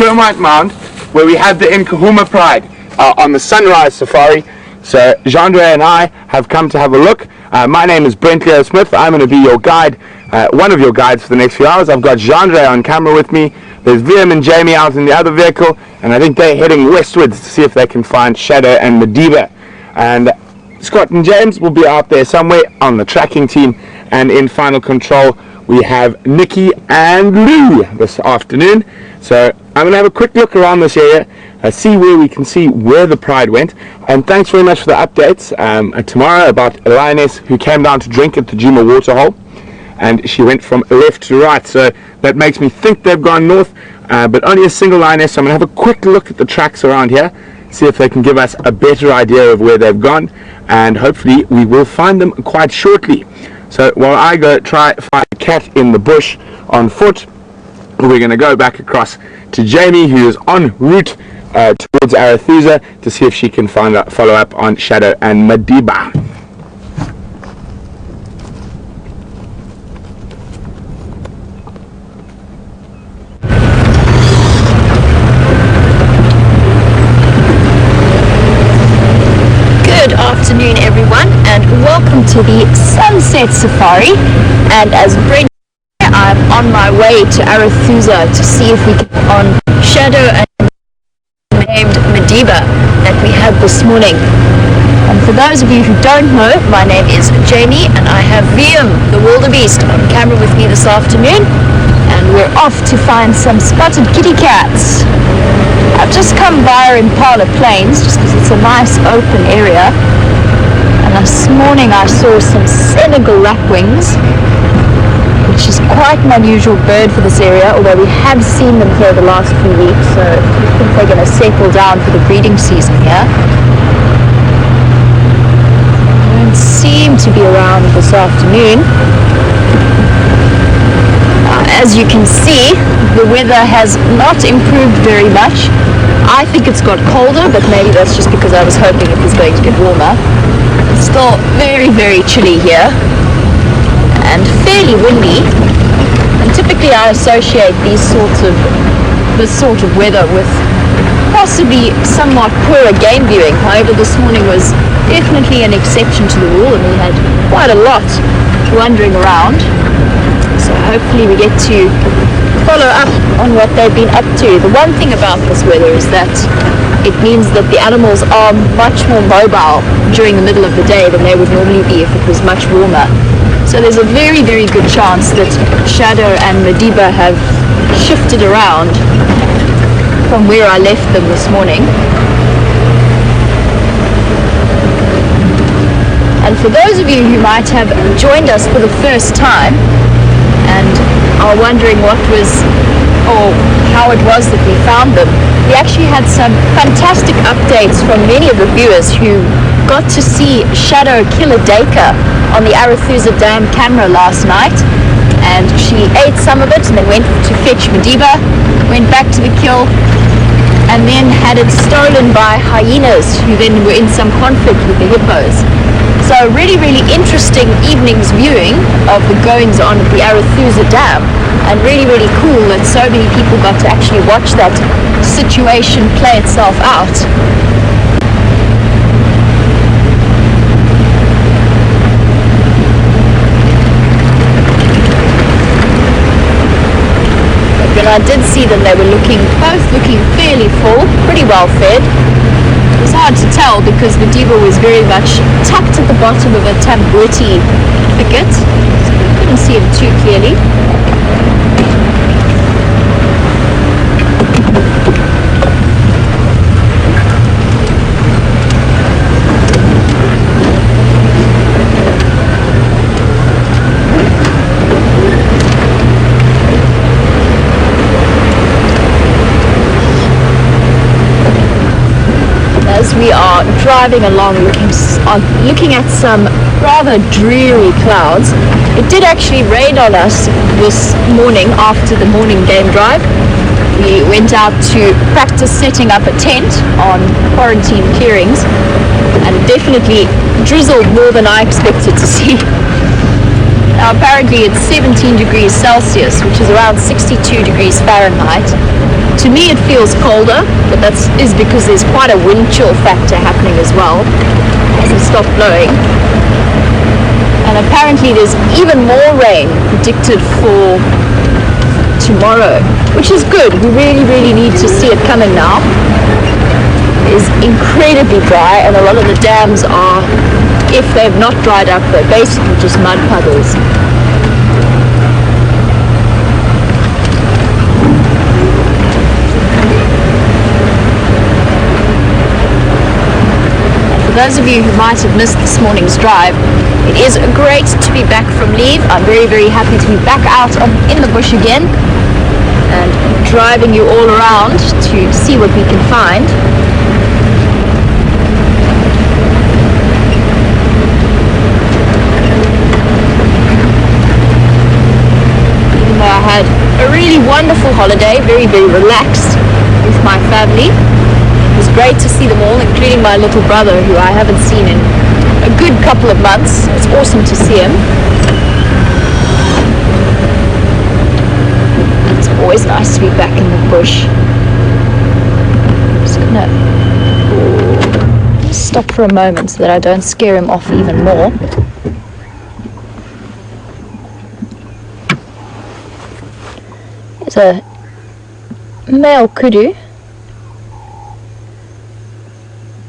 termite mound where we had the Nkahuma Pride on the sunrise safari. So Jean-Andre and I have come to have a look. My name is Brent Leo Smith. I'm going to be your guide, one of your guides for the next few hours. I've got Jean-Andre on camera with me. There's Liam and Jamie out in the other vehicle, and I think they're heading westwards to see if they can find Shadow and Madiba. And Scott and James will be out there somewhere on the tracking team, and in final control we have Nikki and Lou this afternoon. So I'm going to have a quick look around this area, see where we can see where the Pride went. And thanks very much for the updates tomorrow about a lioness who came down to drink at the Djuma waterhole, and she went from left to right. So that makes me think they've gone north, but only a single lioness. So I'm going to have a quick look at the tracks around here, see if they can give us a better idea of where they've gone, and hopefully we will find them quite shortly. So while I go try find a cat in the bush on foot, we're going to go back across to Jamie, who is en route towards Arethusa to see if she can follow up on Shadow and Madiba. Good afternoon, everyone, and welcome to the Sunset Safari. And as Brent, I'm on my way to Arethusa to see if we can on Shadow and named Madiba that we had this morning. And for those of you who don't know, my name is Jamie, and I have Liam, the wildebeest, on camera with me this afternoon, and we're off to find some spotted kitty cats. I've just come via Impala Plains just because it's a nice open area, and this morning I saw some Senegal lapwings, which is quite an unusual bird for this area, although we have seen them here the last few weeks, so I think they're going to settle down for the breeding season here. They don't seem to be around this afternoon. As you can see, the weather has not improved very much. I think it's got colder, but maybe that's just because I was hoping it was going to get warmer. It's still very, very chilly here, and fairly windy. And typically I associate this sort of weather with possibly somewhat poorer game viewing. However, this morning was definitely an exception to the rule, and we had quite a lot wandering around. So hopefully we get to follow up on what they've been up to. The one thing about this weather is that it means that the animals are much more mobile during the middle of the day than they would normally be if it was much warmer. So there's a very, very good chance that Shadow and Madiba have shifted around from where I left them this morning. And for those of you who might have joined us for the first time and are wondering what was or how it was that we found them, we actually had some fantastic updates from many of the viewers who got to see Shadow kill a duiker on the Arethusa Dam camera last night, and she ate some of it and then went to fetch Madiba, went back to the kill, and then had it stolen by hyenas who then were in some conflict with the hippos. So really, really interesting evening's viewing of the goings on at the Arethusa Dam, and really, really cool that so many people got to actually watch that situation play itself out. When I did see them, they were both looking fairly full, pretty well fed. It was hard to tell because Madiba was very much tucked at the bottom of a tamboti thicket, so we couldn't see him too clearly. As we are driving along looking at some rather dreary clouds, it did actually rain on us this morning after the morning game drive. We went out to practice setting up a tent on quarantine clearings, and it definitely drizzled more than I expected to see. Now apparently it's 17 degrees Celsius, which is around 62 degrees Fahrenheit. To me it feels colder, but that is because there's quite a wind chill factor happening as well. It hasn't stopped blowing. And apparently there's even more rain predicted for tomorrow, which is good. We really need to see it coming now. It is incredibly dry, and a lot of the dams are, if they've not dried up, they're basically just mud puddles. For those of you who might have missed this morning's drive, it is great to be back from leave. I'm very happy to be back out in the bush again and driving you all around to see what we can find. Even though I had a really wonderful holiday, very relaxed with my family. It was great to see them all, including my little brother, who I haven't seen in a good couple of months. It's awesome to see him. It's always nice to be back in the bush. I'm just gonna stop for a moment so that I don't scare him off even more. There's a male kudu.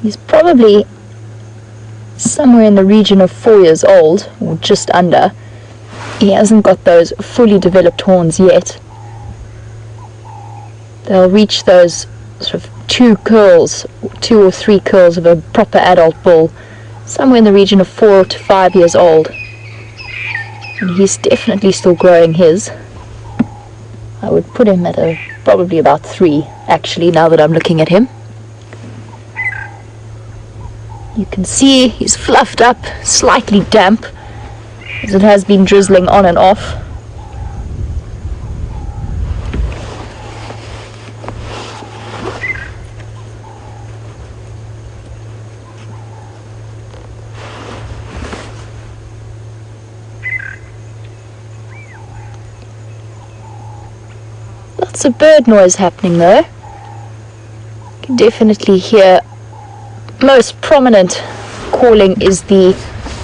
He's probably somewhere in the region of 4 years old, or just under. He hasn't got those fully developed horns yet. They'll reach those sort of 2 or 3 curls of a proper adult bull somewhere in the region of 4 to 5 years old. And he's definitely still growing his. I would put him at probably about 3, actually, now that I'm looking at him. You can see he's fluffed up, slightly damp, as it has been drizzling on and off. Lots of bird noise happening though. You can definitely hear. Most prominent calling is the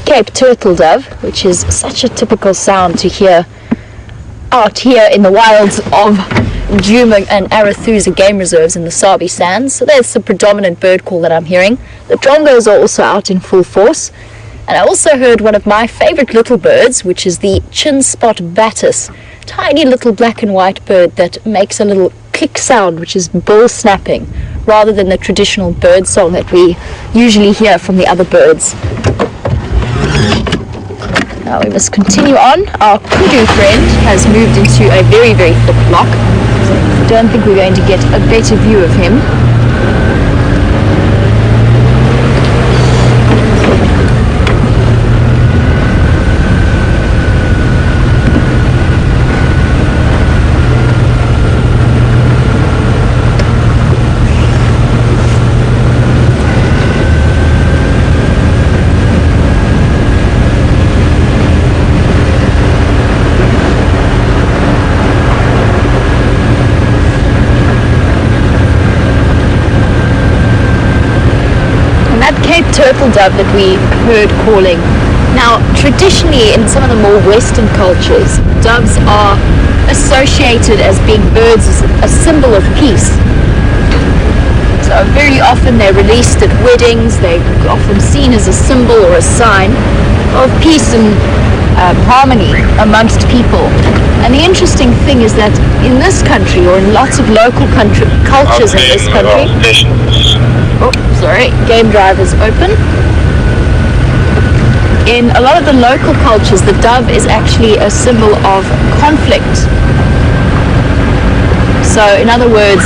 Cape turtle dove, which is such a typical sound to hear out here in the wilds of Djuma and Arathusa game reserves in the Sabi Sands. So that's the predominant bird call that I'm hearing. The drongos are also out in full force. And I also heard one of my favorite little birds, which is the chin spot batis, tiny little black and white bird that makes a little click sound, which is bill snapping, rather than the traditional bird song that we usually hear from the other birds. Now we must continue on. Our kudu friend has moved into a very thick flock, so I don't think we're going to get a better view of him. Turtle dove that we heard calling. Now, traditionally in some of the more Western cultures, doves are associated as being birds as a symbol of peace. So very often they're released at weddings. They're often seen as a symbol or a sign of peace and harmony amongst people. And the interesting thing is that in this country, or in lots of local cultures in this country, game drive is open. In a lot of the local cultures, the dove is actually a symbol of conflict. So, in other words,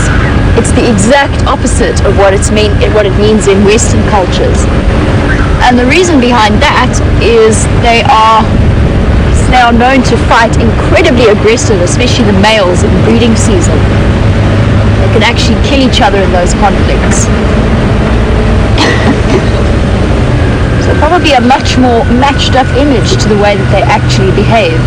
it's the exact opposite of what it means in Western cultures. And the reason behind that is they are known to fight incredibly aggressive, especially the males in breeding season. They can actually kill each other in those conflicts. So from probably a much more matched up image to the way that they actually behave.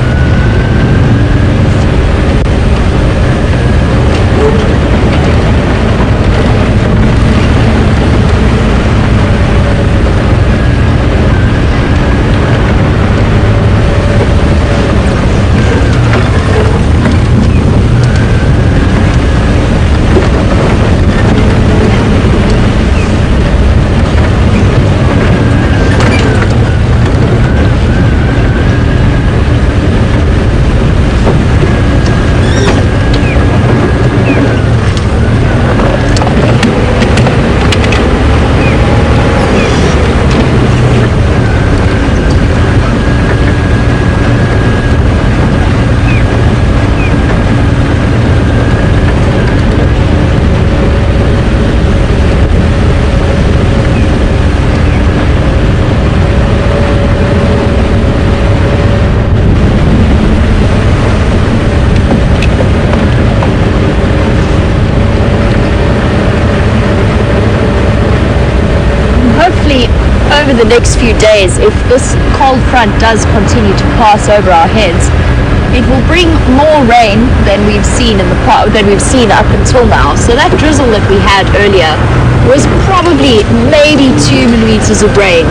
Over the next few days, if this cold front does continue to pass over our heads, it will bring more rain than we've seen up until now. So that drizzle that we had earlier was probably maybe 2 millimeters of rain,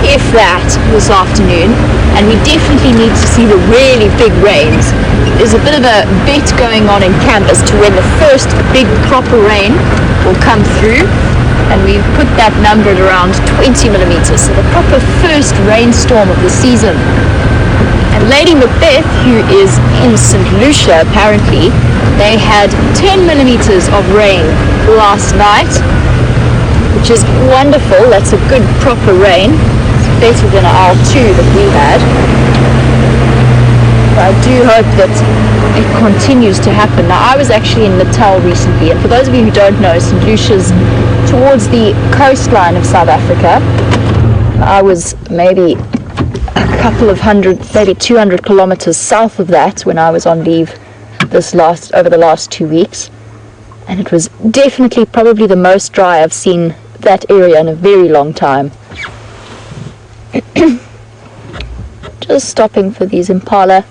if that, this afternoon, and we definitely need to see the really big rains. There's a bit of a bet going on in camp as to when the first big proper rain will come through, and we've put that number at around 20 millimeters, so the proper first rainstorm of the season. And Lady Macbeth, who is in St. Lucia apparently, they had 10 millimeters of rain last night, which is wonderful. That's a good proper rain. It's better than our 2 that we had. But I do hope that it continues to happen. Now, I was actually in Natal recently, and for those of you who don't know, St. Lucia's towards the coastline of South Africa. I was maybe a couple of hundred, maybe 200 kilometers south of that when I was on leave over the last 2 weeks, and it was definitely probably the most dry I've seen that area in a very long time. Just stopping for these impala.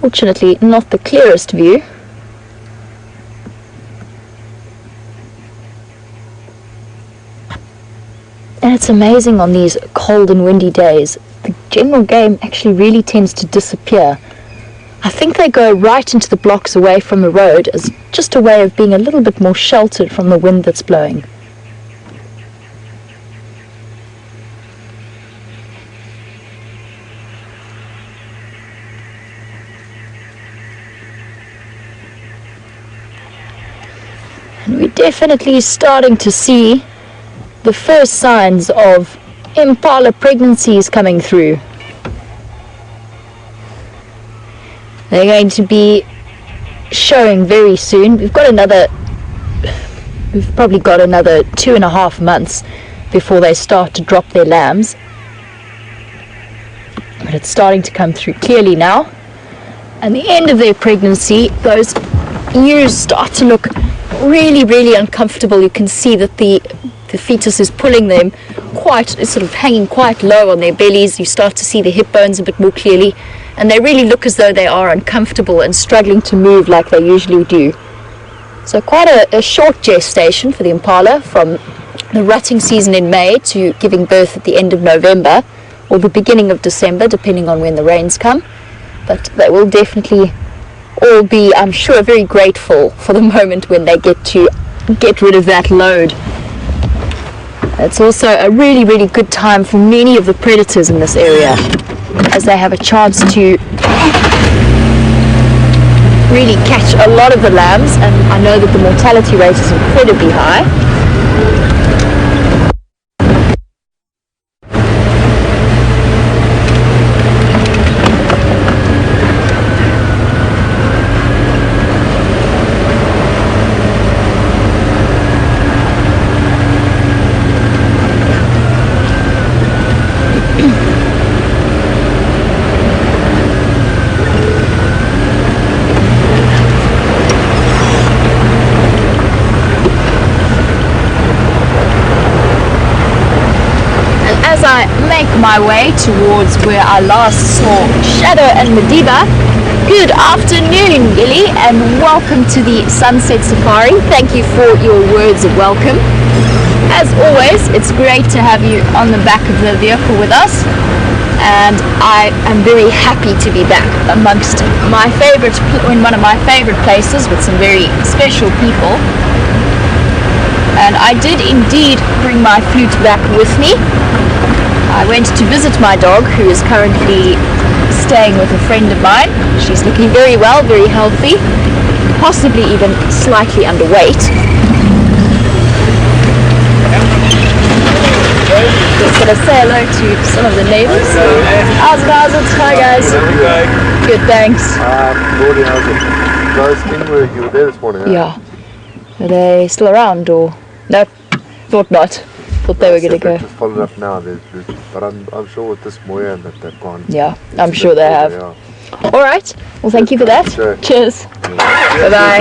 Fortunately, not the clearest view. And it's amazing on these cold and windy days, the general game actually really tends to disappear. I think they go right into the blocks away from the road as just a way of being a little bit more sheltered from the wind that's blowing. And we're definitely starting to see the first signs of impala pregnancies coming through. They're going to be showing very soon. We've probably got another 2.5 months before they start to drop their lambs. But it's starting to come through clearly now. And the end of their pregnancy, those ewes start to look really, really uncomfortable. You can see that the fetus is pulling them sort of hanging quite low on their bellies. You start to see the hip bones a bit more clearly, and they really look as though they are uncomfortable and struggling to move like they usually do. So quite a short gestation for the impala, from the rutting season in May to giving birth at the end of November or the beginning of December, depending on when the rains come. But they will definitely all be, I'm sure, very grateful for the moment when they get to get rid of that load. It's also a really, really good time for many of the predators in this area, as they have a chance to really catch a lot of the lambs, and I know that the mortality rate is incredibly high. as I make my way towards where I last saw Shadow and Madiba. Good afternoon, Gilly, and welcome to the Sunset Safari. Thank you for your words of welcome. As always, it's great to have you on the back of the vehicle with us, and I am very happy to be back amongst my favorite, in one of my favorite places with some very special people. And I did indeed bring my flute back with me. I went to visit my dog, who is currently staying with a friend of mine. She's looking very well, very healthy, possibly even slightly underweight. Just gonna say hello to some of the neighbors. How's it? Hi guys. Good, thanks. Morty, how's it? Guys, anywhere you were there this morning, huh? Yeah. Are they still around or? No, thought not. Thought they were going to go. Just followed up now, but I'm sure with this Moya and that they've gone. Yeah, I'm sure they have. Yeah. All right. Well, thank you for that. Sure. Cheers. Bye-bye.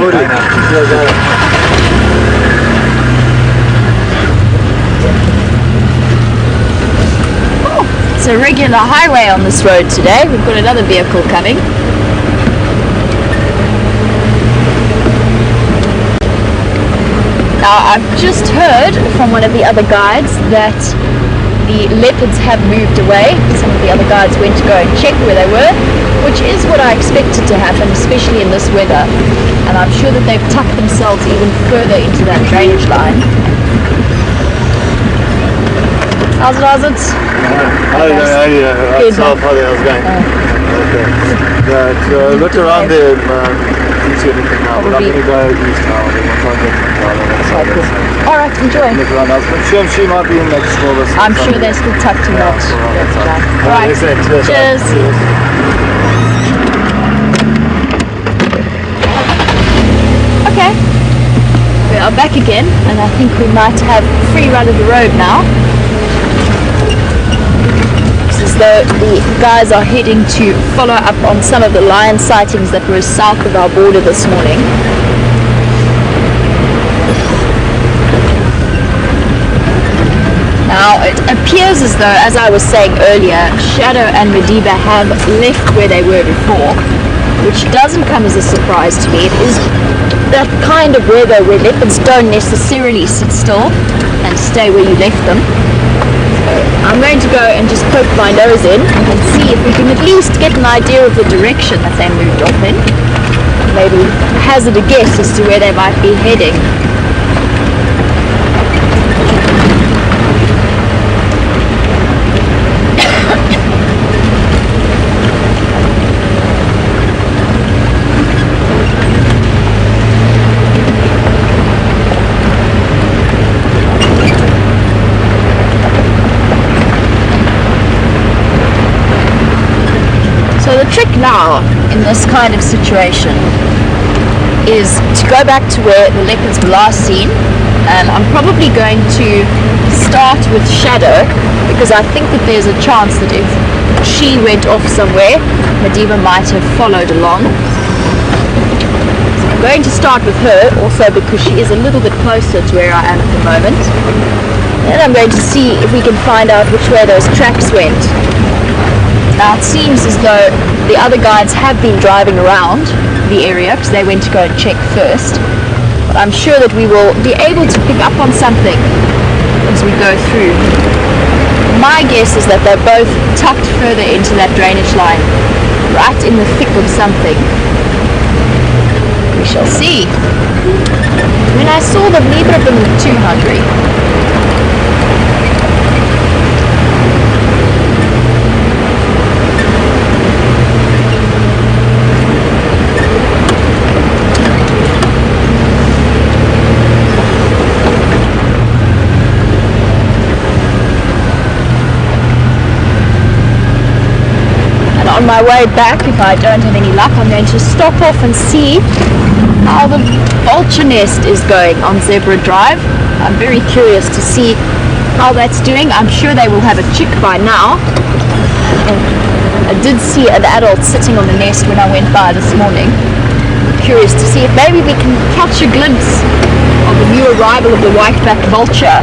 Oh, it's a regular highway on this road today. We've got another vehicle coming. Now, I've just heard from one of the other guides that the leopards have moved away. Some of the other guides went to go and check where they were, which is what I expected to happen, especially in this weather. And I'm sure that they've tucked themselves even further into that drainage line. How's it? How's it going? Okay. Right, look around there, didn't see anything now, but I'm going to go east now, and then we'll try and get Alright, enjoy. look around else, but she might be in that smaller. I'm sure they're still tucked in that. Alright, cheers. Okay, we are back again, and I think we might have free run of the road now. As though the guys are heading to follow up on some of the lion sightings that were south of our border this morning. Now it appears as though, as I was saying earlier, Shadow and Madiba have left where they were before, which doesn't come as a surprise to me. It is that kind of weather where leopards don't necessarily sit still and stay where you left them. I'm going to go and just poke my nose in and see if we can at least get an idea of the direction that they moved off in. Maybe hazard a guess as to where they might be heading. So the trick now in this kind of situation is to go back to where the leopards were last seen, and I'm probably going to start with Shadow because I think that there's a chance that if she went off somewhere, Madiba might have followed along. So I'm going to start with her also because she is a little bit closer to where I am at the moment. Then I'm going to see if we can find out which way those tracks went. Now it seems as though the other guides have been driving around the area because they went to go and check first. But I'm sure that we will be able to pick up on something as we go through. My guess is that they're both tucked further into that drainage line, right in the thick of something. We shall see. When I saw them, neither of them looked too hungry. On my way back, if I don't have any luck, I'm going to stop off and see how the vulture nest is going on Zebra Drive. I'm very curious to see how that's doing. I'm sure they will have a chick by now. And I did see an adult sitting on the nest when I went by this morning. I'm curious to see if maybe we can catch a glimpse of the new arrival of the white-backed vulture.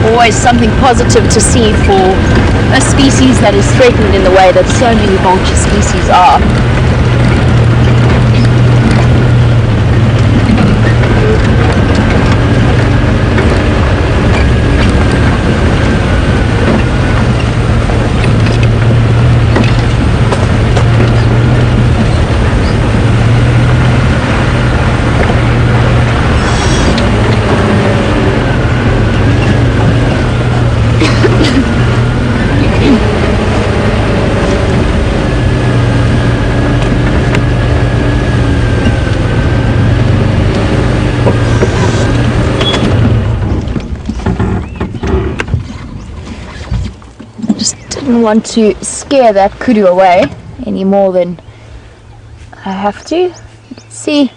Always something positive to see for a species that is threatened in the way that so many vulture species are. Didn't want to scare that kudu away any more than I have to. You can see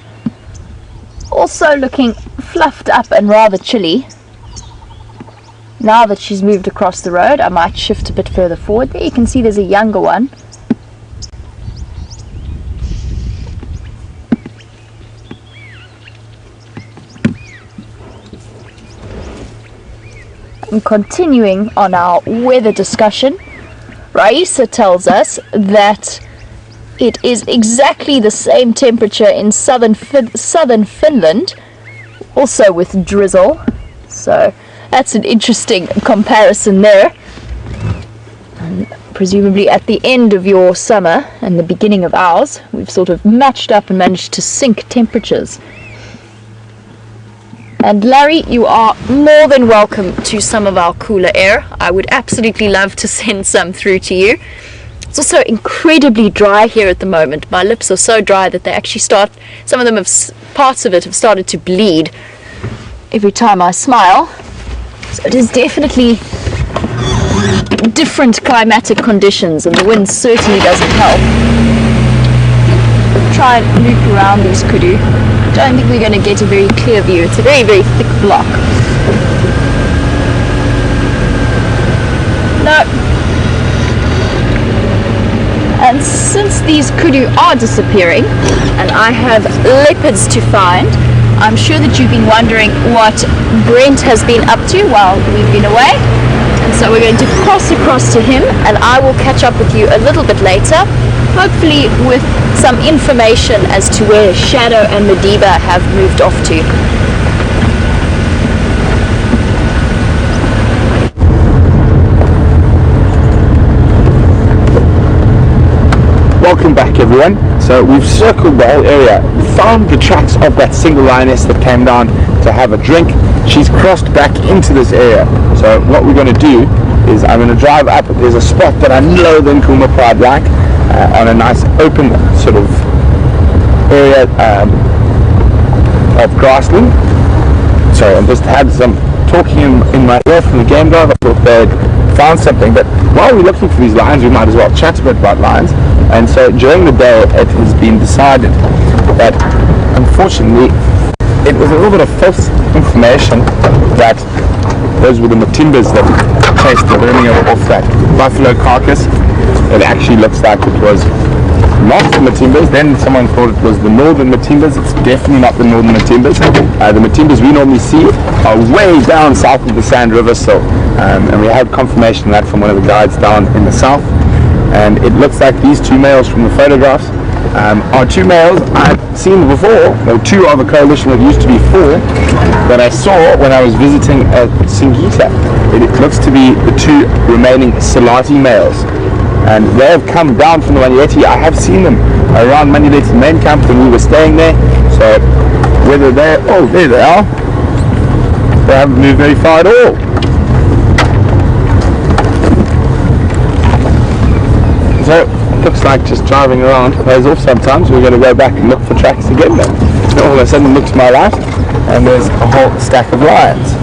also looking fluffed up and rather chilly. Now that she's moved across the road, I might shift a bit further forward. There you can see there's a younger one. And continuing on our weather discussion, Raisa tells us that it is exactly the same temperature in southern Finland, also with drizzle. So that's an interesting comparison there. And presumably at the end of your summer and the beginning of ours, we've sort of matched up and managed to sync temperatures. And Larry, you are more than welcome to some of our cooler air. I would absolutely love to send some through to you. It's also incredibly dry here at the moment. My lips are so dry that they actually start, some of them have, parts of it have started to bleed every time I smile. So it is definitely different climatic conditions, and the wind certainly doesn't help. Try and loop around these kudu. I don't think we're going to get a very clear view. It's a very, very thick block. No. And since these kudu are disappearing, and I have leopards to find, I'm sure that you've been wondering what Brent has been up to while we've been away. And so we're going to cross across to him, and I will catch up with you a little bit later, hopefully with some information as to where Shadow and Madiba have moved off to. Welcome back, everyone. So we've circled the whole area, found the tracks of that single lioness that came down to have a drink. She's crossed back into this area. So what we're going to do is I'm going to drive up. There's a spot that I know the Nkuhuma Pride like, on a nice open sort of area of grassland. So I just had some talking in my ear from the game drive. I thought they'd found something, but while we're looking for these lions, we might as well chat a bit about lions. And so during the day, it has been decided that, unfortunately, it was a little bit of false information that those were the Matimbas that chased the learning off that buffalo carcass. It actually looks like it was not the Matimbas. Then someone thought it was the northern Matimbas. It's definitely not the northern Matimbas. The Matimbas we normally see are way down south of the Sand River still. And we had confirmation of that from one of the guides down in the south. And it looks like these two males from the photographs are two males I've seen before. There were two of a coalition that used to be four that I saw when I was visiting at Singita. It looks to be the two remaining Salati males. And they have come down from the Manieti. I have seen them around Manieti's main camp when we were staying there. So whether they're, oh, there they are. They haven't moved very far at all. So it looks like just driving around pays off sometimes. We're going to go back and look for tracks again then. So all of a sudden look to my right and there's a whole stack of lions.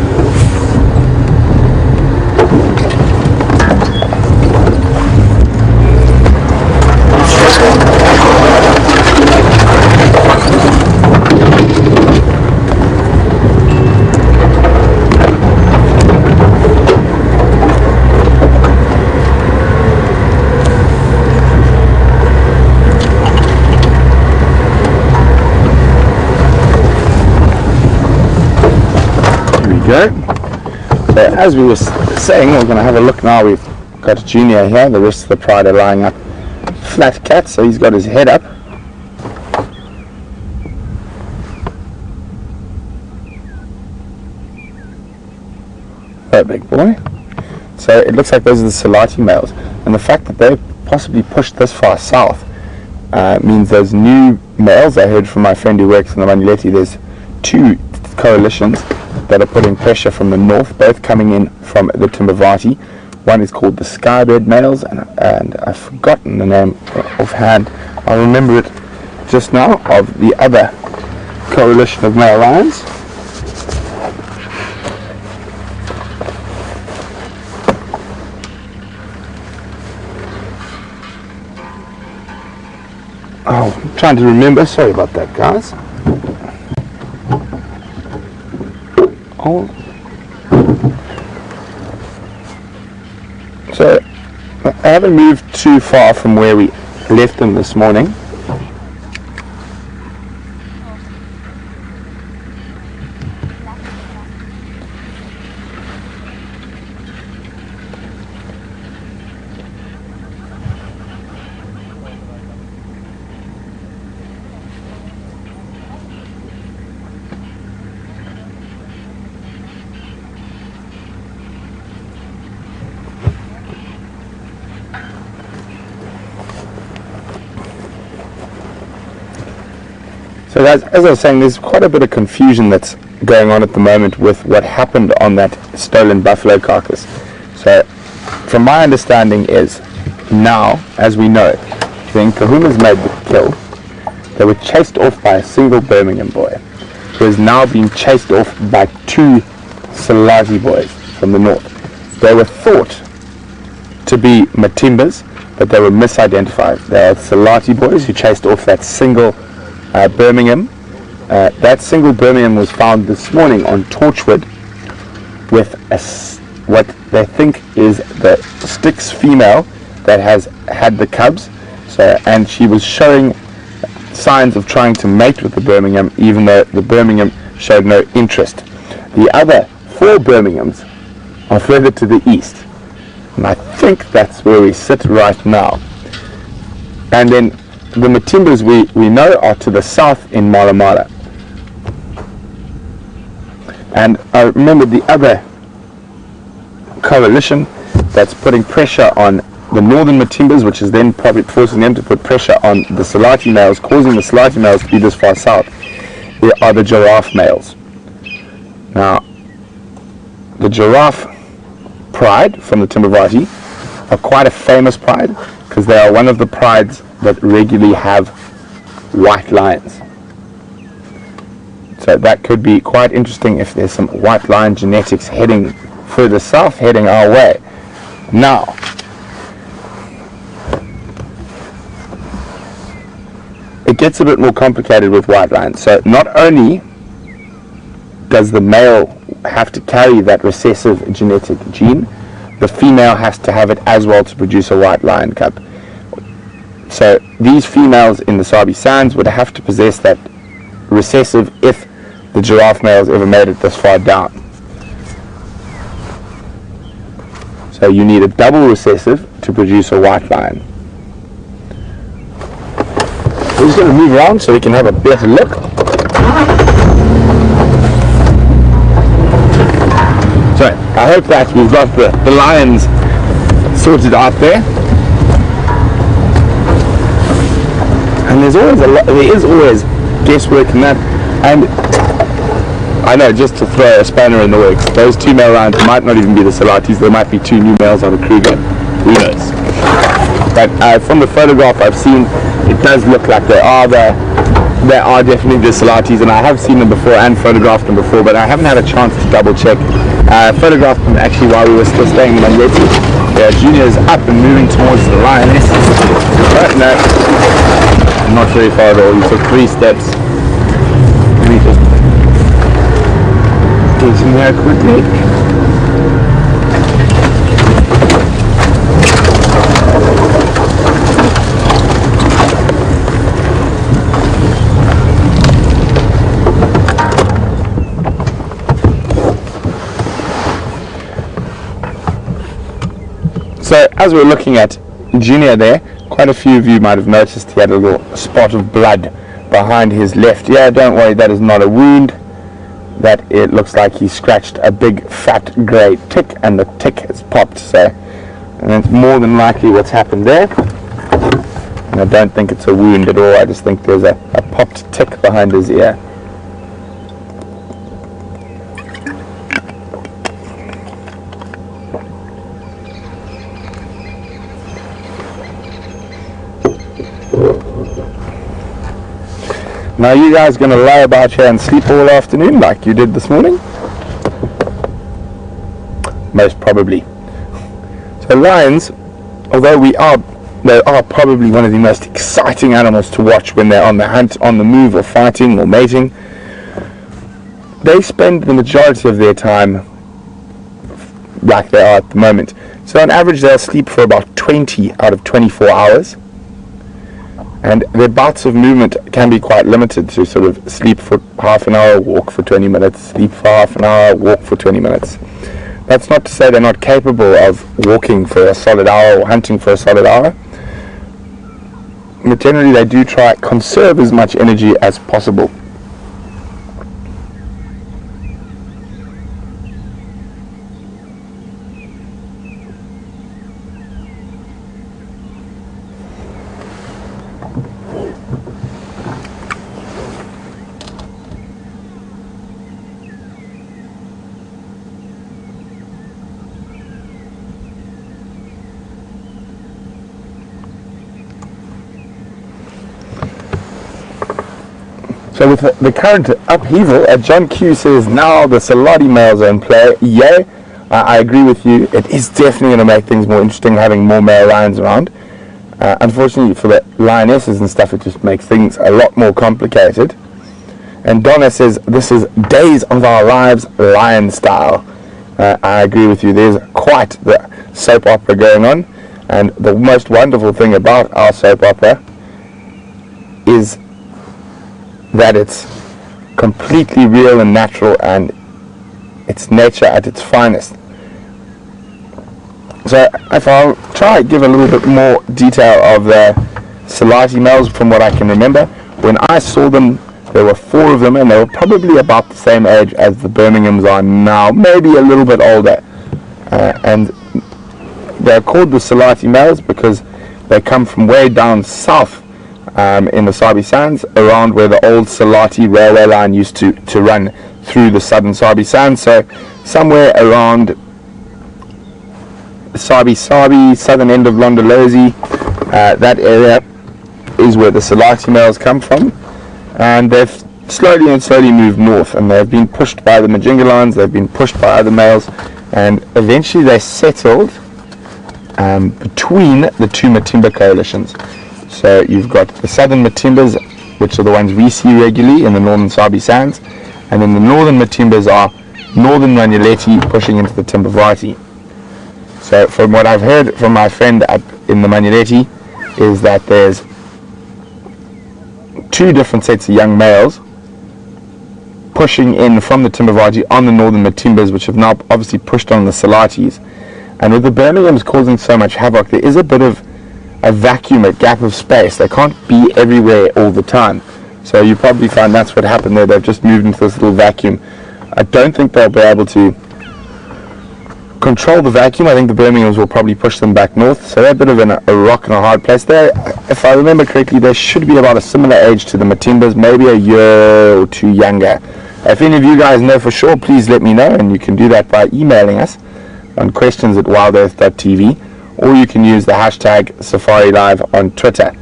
Go. So as we were saying, we're going to have a look now. We've got Junior here. The rest of the pride are lying up flat cat, so he's got his head up. Oh, big boy. So it looks like those are the Salati males, and the fact that they've possibly pushed this far south means those new males. I heard from my friend who works in the Manuleti, there's two coalitions that are putting pressure from the north, both coming in from the Timbavati. One is called the Skybird males, and I've forgotten the name offhand. I'll remember it just now, of the other coalition of male lions. Oh, I'm trying to remember. Sorry about that, guys. Oh. So, I haven't moved too far from where we left them this morning. So guys, as I was saying, there's quite a bit of confusion that's going on at the moment with what happened on that stolen buffalo carcass. So, from my understanding is, now, as we know, the Nkahumas made the kill. They were chased off by a single Birmingham boy, who is now being chased off by two Salati boys from the north. They were thought to be Matimbas, but they were misidentified. They are Salati boys who chased off that single Birmingham. That single Birmingham was found this morning on Torchwood with what they think is the Styx female that has had the cubs. So, and she was showing signs of trying to mate with the Birmingham, even though the Birmingham showed no interest. The other four Birminghams are further to the east, and I think that's where we sit right now. And then the Matimbas we know are to the south in Malamala. And I remember the other coalition that's putting pressure on the northern Matimbas, which is then probably forcing them to put pressure on the Salati males, causing the Salati males to be this far south. They are the giraffe males. Now, the giraffe pride from the Timbavati are quite a famous pride, because they are one of the prides that regularly have white lions. So that could be quite interesting if there's some white lion genetics heading further south, heading our way. Now, it gets a bit more complicated with white lions. So not only does the male have to carry that recessive genetic gene, the female has to have it as well to produce a white lion cub. So these females in the Sabi Sands would have to possess that recessive if the giraffe males ever made it this far down. So you need a double recessive to produce a white lion. We're just going to move around so we can have a better look. So I hope that we've got the lions sorted out there. And there is always guesswork in that. And I know, just to throw a spanner in the works, those two male lions might not even be the Salatis. There might be two new males out of Kruger. Who knows? But from the photograph I've seen, it does look like they are definitely the Salatis, and I have seen them before and photographed them before, but I haven't had a chance to double check. I photographed them actually while we were still staying in Manuleti. Yeah, Junior is up and moving towards the lioness. But no, not very far at all. He took 3 steps. Let me just get in there quickly. So as we're looking at Junior there, quite a few of you might have noticed he had a little spot of blood behind his left ear. Don't worry, that is not a wound. That it looks like he scratched a big fat grey tick, and the tick has popped. So, and that's more than likely what's happened there. And I don't think it's a wound at all. I just think there's a popped tick behind his ear. Now you guys going to lie about here and sleep all afternoon like you did this morning? Most probably. So lions, although they are probably one of the most exciting animals to watch when they're on the hunt, on the move, or fighting or mating, they spend the majority of their time like they are at the moment. So on average they'll sleep for about 20 out of 24 hours. And their bouts of movement can be quite limited to sort of sleep for half an hour, walk for 20 minutes, sleep for half an hour, walk for 20 minutes. That's not to say they're not capable of walking for a solid hour or hunting for a solid hour. But generally they do try to conserve as much energy as possible. So with the current upheaval, John Q says now the Saladi males are in play. Yeah, I agree with you. It is definitely going to make things more interesting having more male lions around. Unfortunately for the lionesses and stuff, it just makes things a lot more complicated. And Donna says this is Days of Our Lives lion style. I agree with you. There's quite the soap opera going on. And the most wonderful thing about our soap opera is that it's completely real and natural, and it's nature at its finest. So if I'll try to give a little bit more detail of the Salati males from what I can remember, when I saw them there were 4 of them, and they were probably about the same age as the Birminghams are now, maybe a little bit older, and they're called the Salati males because they come from way down south in the Sabi Sands, around where the old Salati railway line used to run through the southern Sabi Sands. So somewhere around Sabi, southern end of Londolozi, that area is where the Salati males come from, and they've slowly moved north, and they've been pushed by the Majingalans, they've been pushed by other males, and eventually they settled between the 2 Matimba coalitions. So you've got the southern Matimbas, which are the ones we see regularly in the northern Sabi Sands, and then the northern Matimbas are northern Manyeleti pushing into the Timbavati. So from what I've heard from my friend up in the Manyeleti is that there's 2 different sets of young males pushing in from the Timbavati on the northern Matimbas, which have now obviously pushed on the Salatis. And with the Birminghams causing so much havoc, there is a bit of a vacuum, a gap of space. They can't be everywhere all the time. So you probably find that's what happened there. They've just moved into this little vacuum. I don't think they'll be able to control the vacuum. I think the Birminghams will probably push them back north. So they're a bit of a rock and a hard place there. If I remember correctly, they should be about a similar age to the Matimbas, maybe a year or 2 younger. If any of you guys know for sure, please let me know, and you can do that by emailing us on questions@wildearth.tv, or you can use the hashtag Safari Live on Twitter.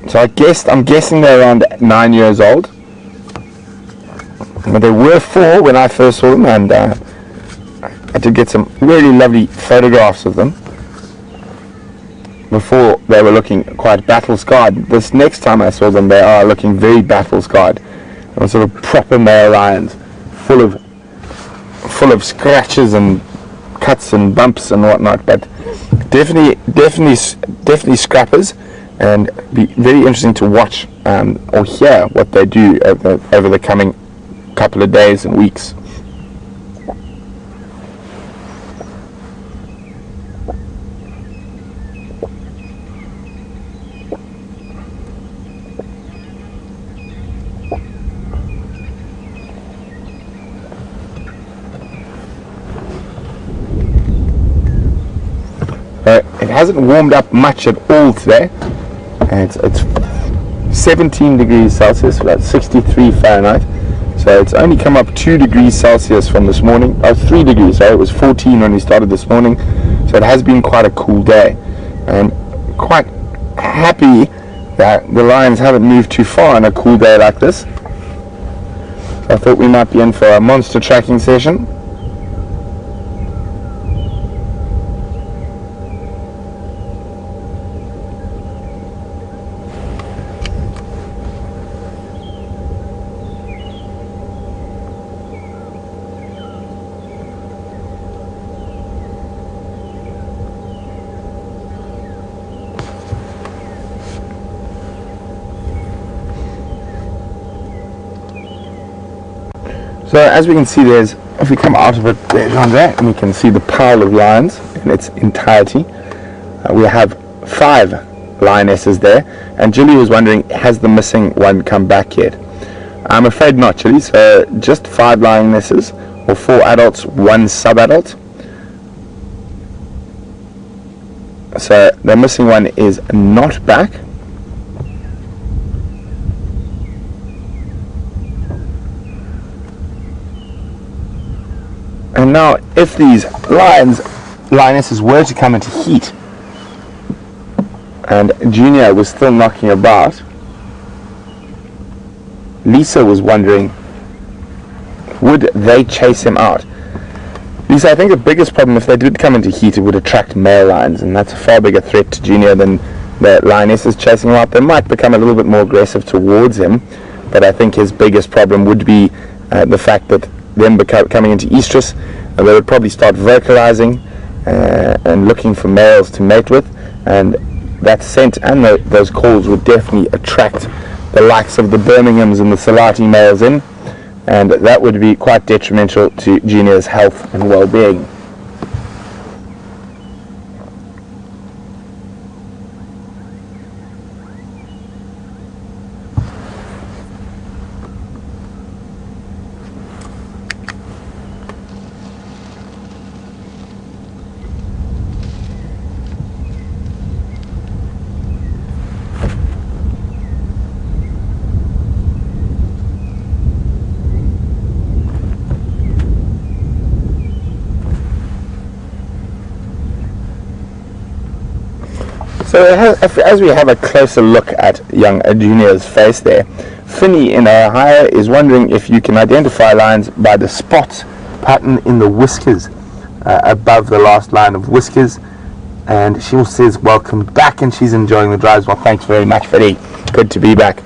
So I'm guessing they're around 9 years old. But there were 4 when I first saw them, and I did get some really lovely photographs of them before they were looking quite battle scarred. This next time I saw them, they are looking very battle scarred. They were sort of proper male lions, full of scratches and cuts and bumps and whatnot, but definitely scrappers, and be very interesting to watch or hear what they do over the coming couple of days and weeks. So it hasn't warmed up much at all today. And it's 17 degrees Celsius, about 63 Fahrenheit. So it's only come up 2 degrees Celsius from this morning. 3 degrees, sorry. It was 14 when we started this morning. So it has been quite a cool day. And quite happy that the lions haven't moved too far on a cool day like this. So I thought we might be in for a monster tracking session. So as we can see, if we come out of it, there's Andre, and we can see the pile of lions in its entirety. We have 5 lionesses there, and Julie was wondering, has the missing one come back yet? I'm afraid not, Julie. So just 5 lionesses, or 4 adults, 1 sub-adult. So the missing one is not back. And now, if these lionesses were to come into heat, and Junior was still knocking about, Lisa was wondering, would they chase him out? Lisa, I think the biggest problem, if they did come into heat, it would attract male lions, and that's a far bigger threat to Junior than the lionesses chasing him out. They might become a little bit more aggressive towards him, but I think his biggest problem would be the fact that them coming into estrus, and they would probably start vocalizing and looking for males to mate with, and that scent and those calls would definitely attract the likes of the Birminghams and the Salati males in, and that would be quite detrimental to Junior's health and well-being. So as we have a closer look at young Junior's face there, Finney in Ohio is wondering if you can identify lions by the spot pattern in the whiskers above the last line of whiskers. And she says welcome back, and she's enjoying the drives. Well, thanks very much, Finney. Good to be back.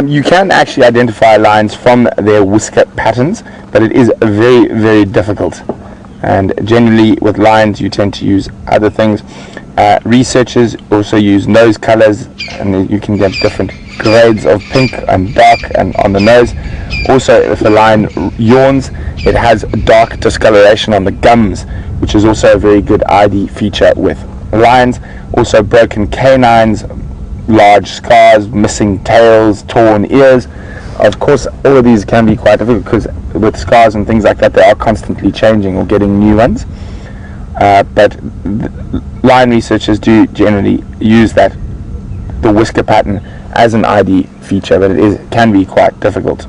You can actually identify lions from their whisker patterns, but it is very, very difficult. And generally with lions you tend to use other things. Researchers also use nose colors, and you can get different grades of pink and dark and on the nose. Also, if a lion yawns, it has dark discoloration on the gums, which is also a very good ID feature with lions. Also broken canines, large scars, missing tails, torn ears. Of course, all of these can be quite difficult because with scars and things like that, they are constantly changing or getting new ones. But lion researchers do generally use the whisker pattern as an ID feature, but it can be quite difficult.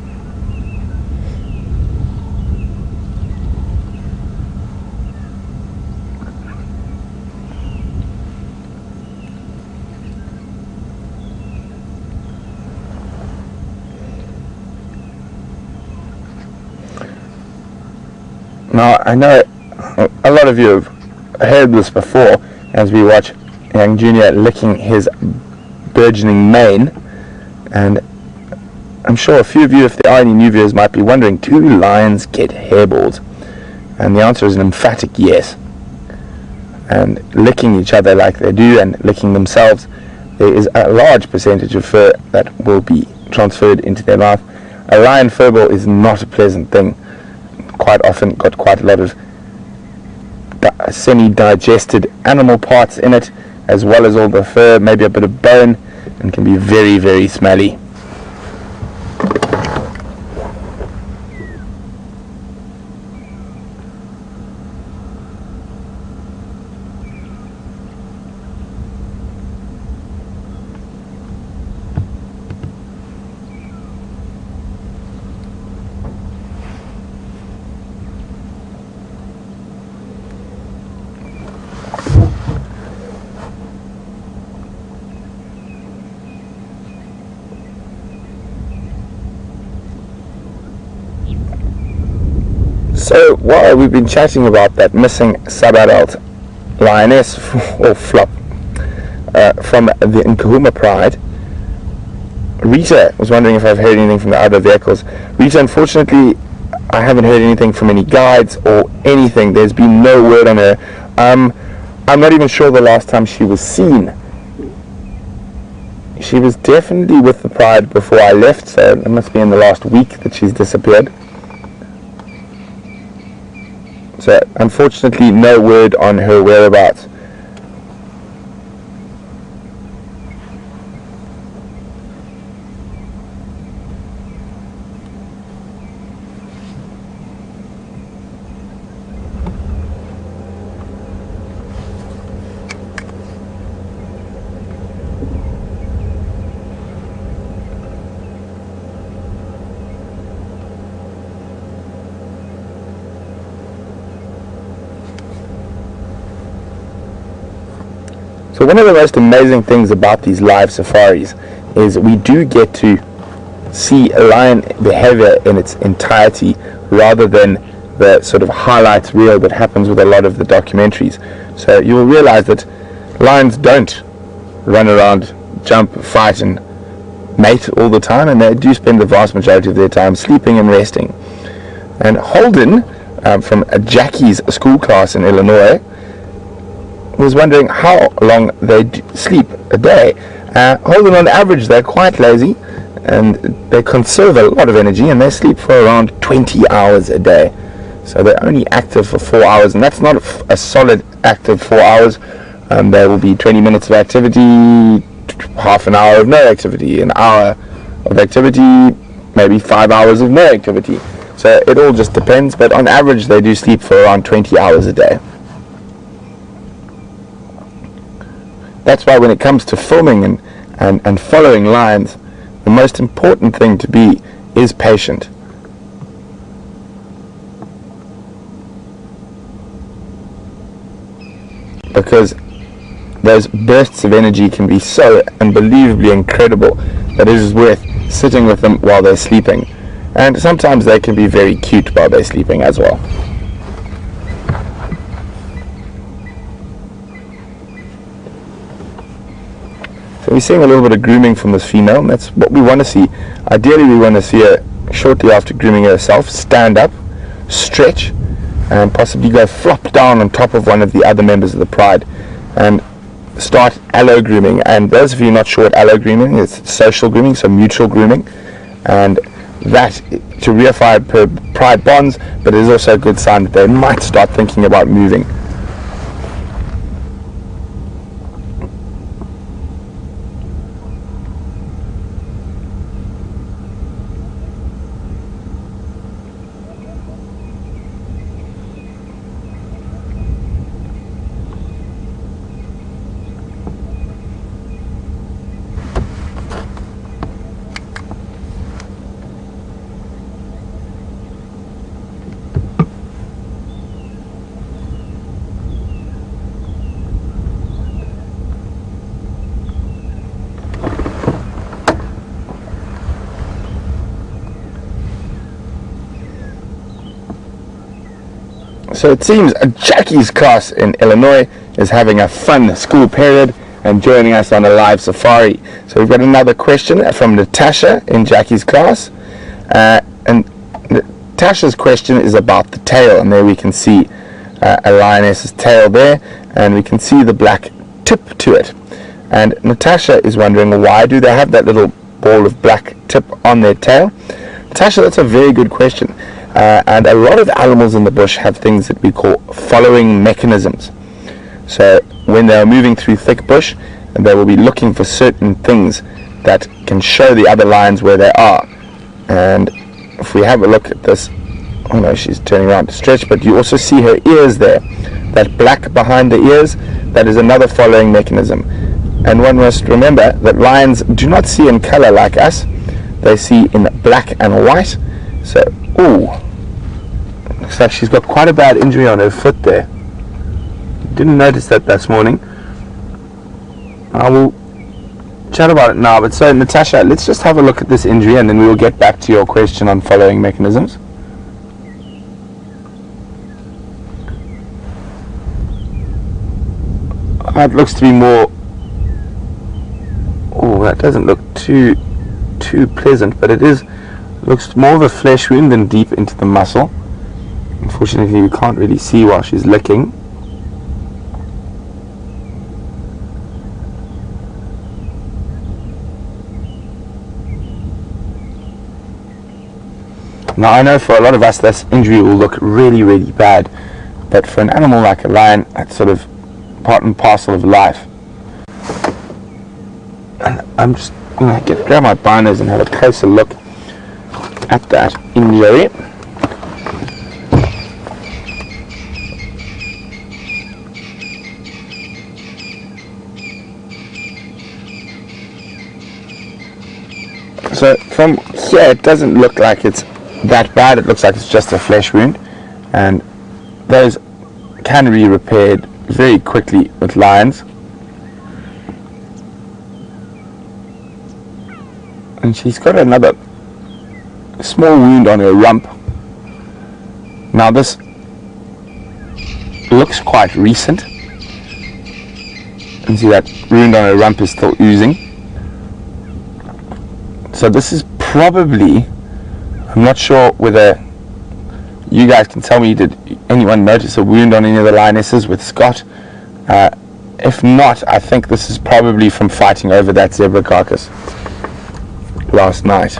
Now, I know a lot of you have heard this before as we watch young Junior licking his burgeoning mane, and I'm sure a few of you, if there are any new viewers, might be wondering, do lions get hairballs? And the answer is an emphatic yes. And licking each other like they do and licking themselves, there is a large percentage of fur that will be transferred into their mouth. A lion furball is not a pleasant thing. Quite often got quite a lot of semi-digested animal parts in it, as well as all the fur, maybe a bit of bone, and can be very, very smelly. So while we've been chatting about that missing sub-adult lioness or flop from the Nkahuma Pride, Rita was wondering if I've heard anything from the other vehicles. Rita, unfortunately, I haven't heard anything from any guides or anything. There's been no word on her. I'm not even sure the last time she was seen. She was definitely with the Pride before I left, so it must be in the last week that she's disappeared. So unfortunately, no word on her whereabouts. So one of the most amazing things about these live safaris is we do get to see a lion behavior in its entirety rather than the sort of highlights reel that happens with a lot of the documentaries. So you will realize that lions don't run around, jump, fight and mate all the time, and they do spend the vast majority of their time sleeping and resting. And Holden from Jackie's school class in Illinois was wondering how long they sleep a day. Holden, on average, they're quite lazy and they conserve a lot of energy, and they sleep for around 20 hours a day. So they're only active for 4 hours, and that's not a solid active 4 hours. There will be 20 minutes of activity, half an hour of no activity, an hour of activity, maybe 5 hours of no activity. So it all just depends, but on average they do sleep for around 20 hours a day. That's why when it comes to filming and following lions, the most important thing to be is patient. Because those bursts of energy can be so unbelievably incredible that it is worth sitting with them while they're sleeping. And sometimes they can be very cute while they're sleeping as well. So we're seeing a little bit of grooming from this female, and that's what we want to see. Ideally we want to see her shortly after grooming herself stand up, stretch, and possibly go flop down on top of one of the other members of the Pride and start allo grooming. And those of you not sure what allo grooming is, it's social grooming, so mutual grooming, and that to reify Pride bonds, but it is also a good sign that they might start thinking about moving. So it seems Jackie's class in Illinois is having a fun school period and joining us on a live safari. So we've got another question from Natasha in Jackie's class. And Natasha's question is about the tail, and there we can see a lioness's tail there, and we can see the black tip to it. And Natasha is wondering, why do they have that little ball of black tip on their tail? Natasha, that's a very good question. And a lot of animals in the bush have things that we call following mechanisms. So when they are moving through thick bush, they will be looking for certain things that can show the other lions where they are. And if we have a look at this, oh no, she's turning around to stretch, but you also see her ears there. That black behind the ears, that is another following mechanism. And one must remember that lions do not see in color like us. They see in black and white. So, ooh, looks like she's got quite a bad injury on her foot there. Didn't notice that this morning. I will chat about it now. But so, Natasha, let's just have a look at this injury, and then we will get back to your question on following mechanisms. It looks to be more. Oh, that doesn't look too pleasant, but looks more of a flesh wound than deep into the muscle. Unfortunately, you can't really see while she's licking. Now, I know for a lot of us this injury will look really, really bad, but for an animal like a lion, that's sort of part and parcel of life. And I'm just going to grab my binders and have a closer look at that injury. So from here, it doesn't look like it's that bad. It looks like it's just a flesh wound, and those can be repaired very quickly with lions. And she's got another small wound on her rump. Now this looks quite recent. You can see that wound on her rump is still oozing. So this is probably, I'm not sure whether you guys can tell me, did anyone notice a wound on any of the lionesses with Scott? If not, I think this is probably from fighting over that zebra carcass last night.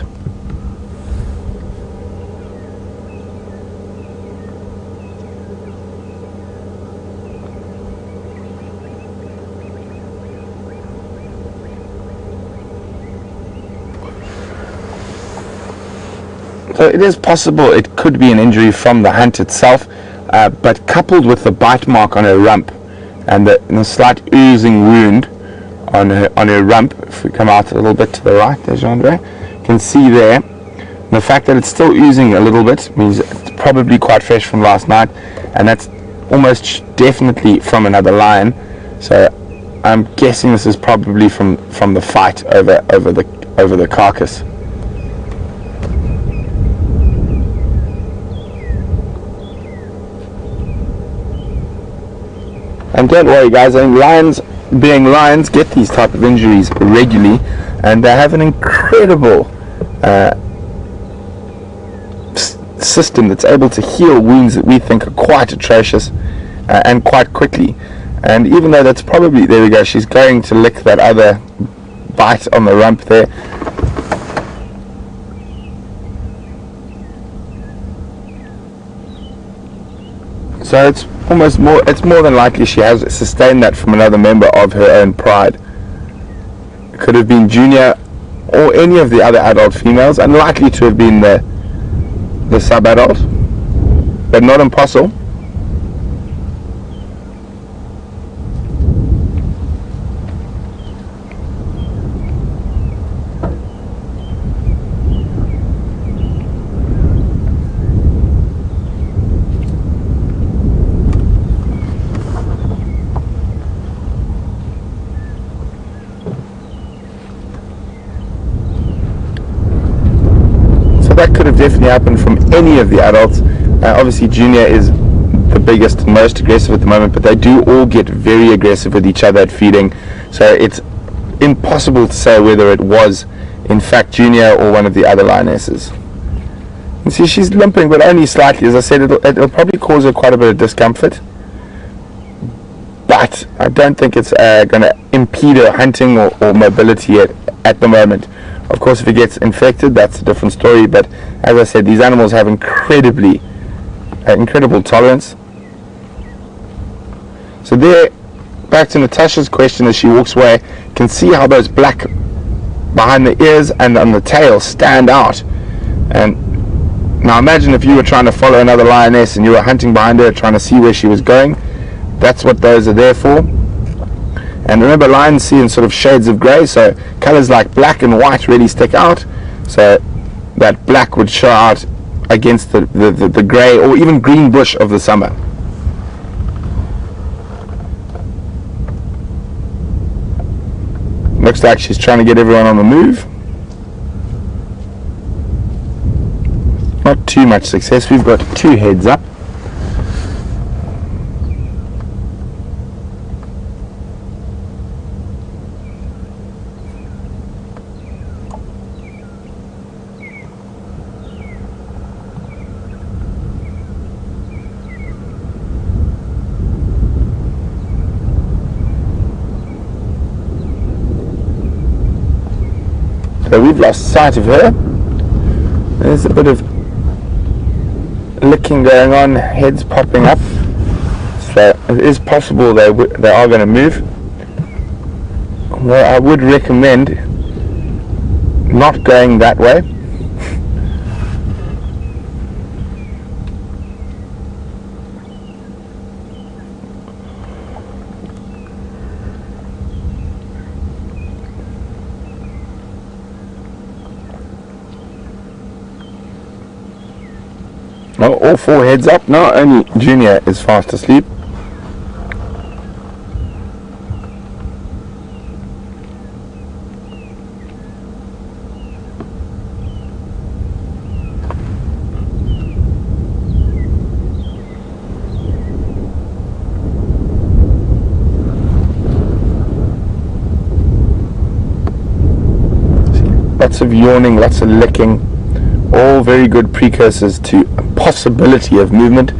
So it is possible it could be an injury from the hunt itself, but coupled with the bite mark on her rump and the slight oozing wound on her rump, if we come out a little bit to the right there, Jean-Andre, you can see there, the fact that it's still oozing a little bit means it's probably quite fresh from last night, and that's almost definitely from another lion. So I'm guessing this is probably from the fight over the carcass. And don't worry, guys, I think lions, being lions, get these type of injuries regularly, and they have an incredible system that's able to heal wounds that we think are quite atrocious and quite quickly. And even though that's probably, there we go, she's going to lick that other bite on the rump there. So it's more than likely she has sustained that from another member of her own pride. It could have been Junior or any of the other adult females, unlikely to have been the sub-adult, but not impossible. That could have definitely happened from any of the adults. Obviously Junior is the biggest and most aggressive at the moment, but they do all get very aggressive with each other at feeding, so it's impossible to say whether it was in fact Junior or one of the other lionesses. You see she's limping, but only slightly. As I said, it'll probably cause her quite a bit of discomfort, but I don't think it's going to impede her hunting or mobility at the moment. Of course, if it gets infected, that's a different story, but as I said, these animals have incredible tolerance. So there, back to Natasha's question as she walks away, you can see how those black behind the ears and on the tail stand out. And now imagine if you were trying to follow another lioness and you were hunting behind her, trying to see where she was going. That's what those are there for. And remember, lions see in sort of shades of grey, so colours like black and white really stick out. So that black would show out against the grey or even green bush of the summer. Looks like she's trying to get everyone on the move. Not too much success. We've got 2 heads up. So we've lost sight of her. There's a bit of licking going on, heads popping up. So it is possible they are going to move. Well, I would recommend not going that way. Well, all four heads up now, only Junior is fast asleep. Lots of yawning, lots of licking, all very good precursors to a possibility of movement,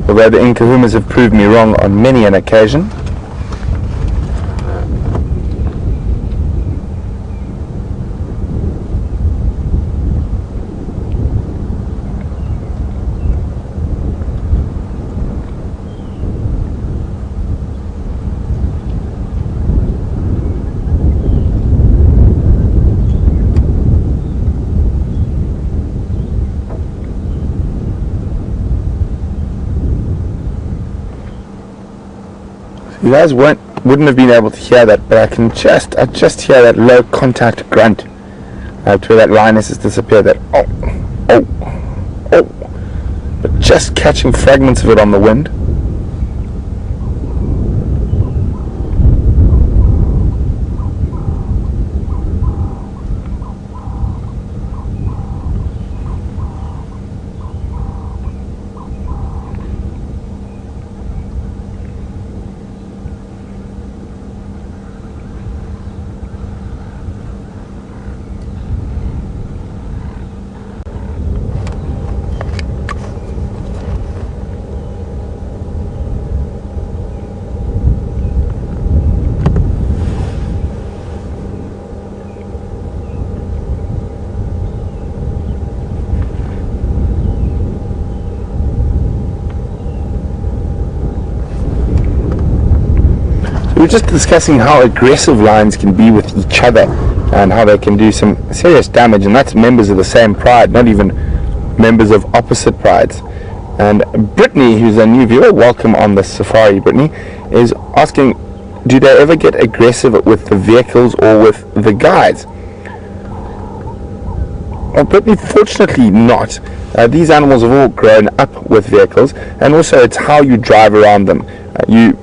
although the Nkuhumas have proved me wrong on many an occasion. You guys wouldn't have been able to hear that, but I just hear that low contact grunt to where that lioness has disappeared. That oh, but just catching fragments of it on the wind. We're just discussing how aggressive lions can be with each other and how they can do some serious damage, and that's members of the same pride, not even members of opposite prides. And Brittany, who's a new viewer, welcome on the safari, Brittany, is asking, do they ever get aggressive with the vehicles or with the guides? Well, Brittany, fortunately not. These animals have all grown up with vehicles, and also it's how you drive around them. You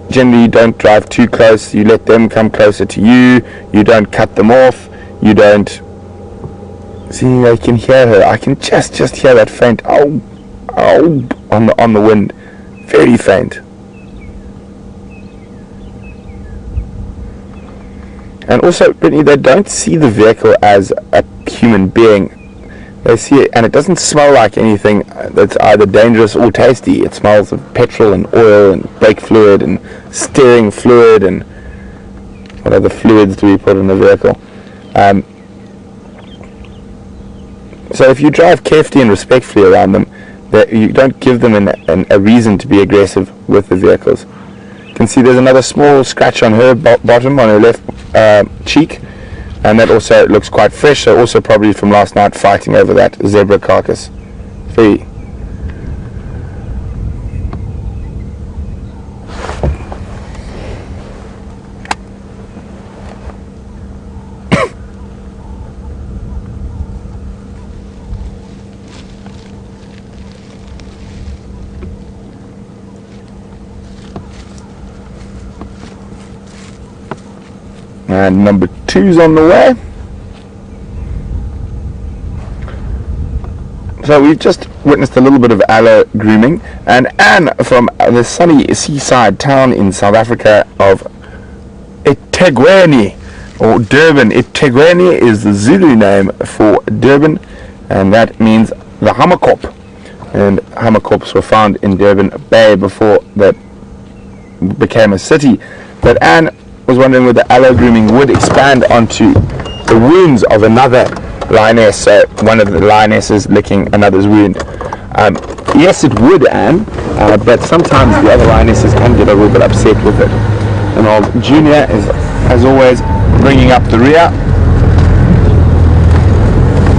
generally don't drive too close, you let them come closer to you, you don't cut them off, you don't... See, I can hear her, I can just hear that faint ow, ow on the wind, very faint. And also, Brittany, they don't see the vehicle as a human being. They see it, and it doesn't smell like anything that's either dangerous or tasty. It smells of petrol and oil and brake fluid and steering fluid and what other fluids do we put in the vehicle. So if you drive carefully and respectfully around them, you don't give them a reason to be aggressive with the vehicles. You can see there's another small scratch on her bottom, on her left cheek. And that also looks quite fresh, so also probably from last night fighting over that zebra carcass. Very. And number 2's on the way. So we've just witnessed a little bit of aloe grooming, and Anne from the sunny seaside town in South Africa of eThekwini, or Durban. eThekwini is the Zulu name for Durban, and that means the Hammerkop. And Hammerkops were found in Durban Bay before that became a city. But Anne was wondering whether aloe grooming would expand onto the wounds of another lioness, so one of the lionesses licking another's wound. Yes, it would, Anne, but sometimes the other lionesses can get a little bit upset with it. And old Junior is, as always, bringing up the rear.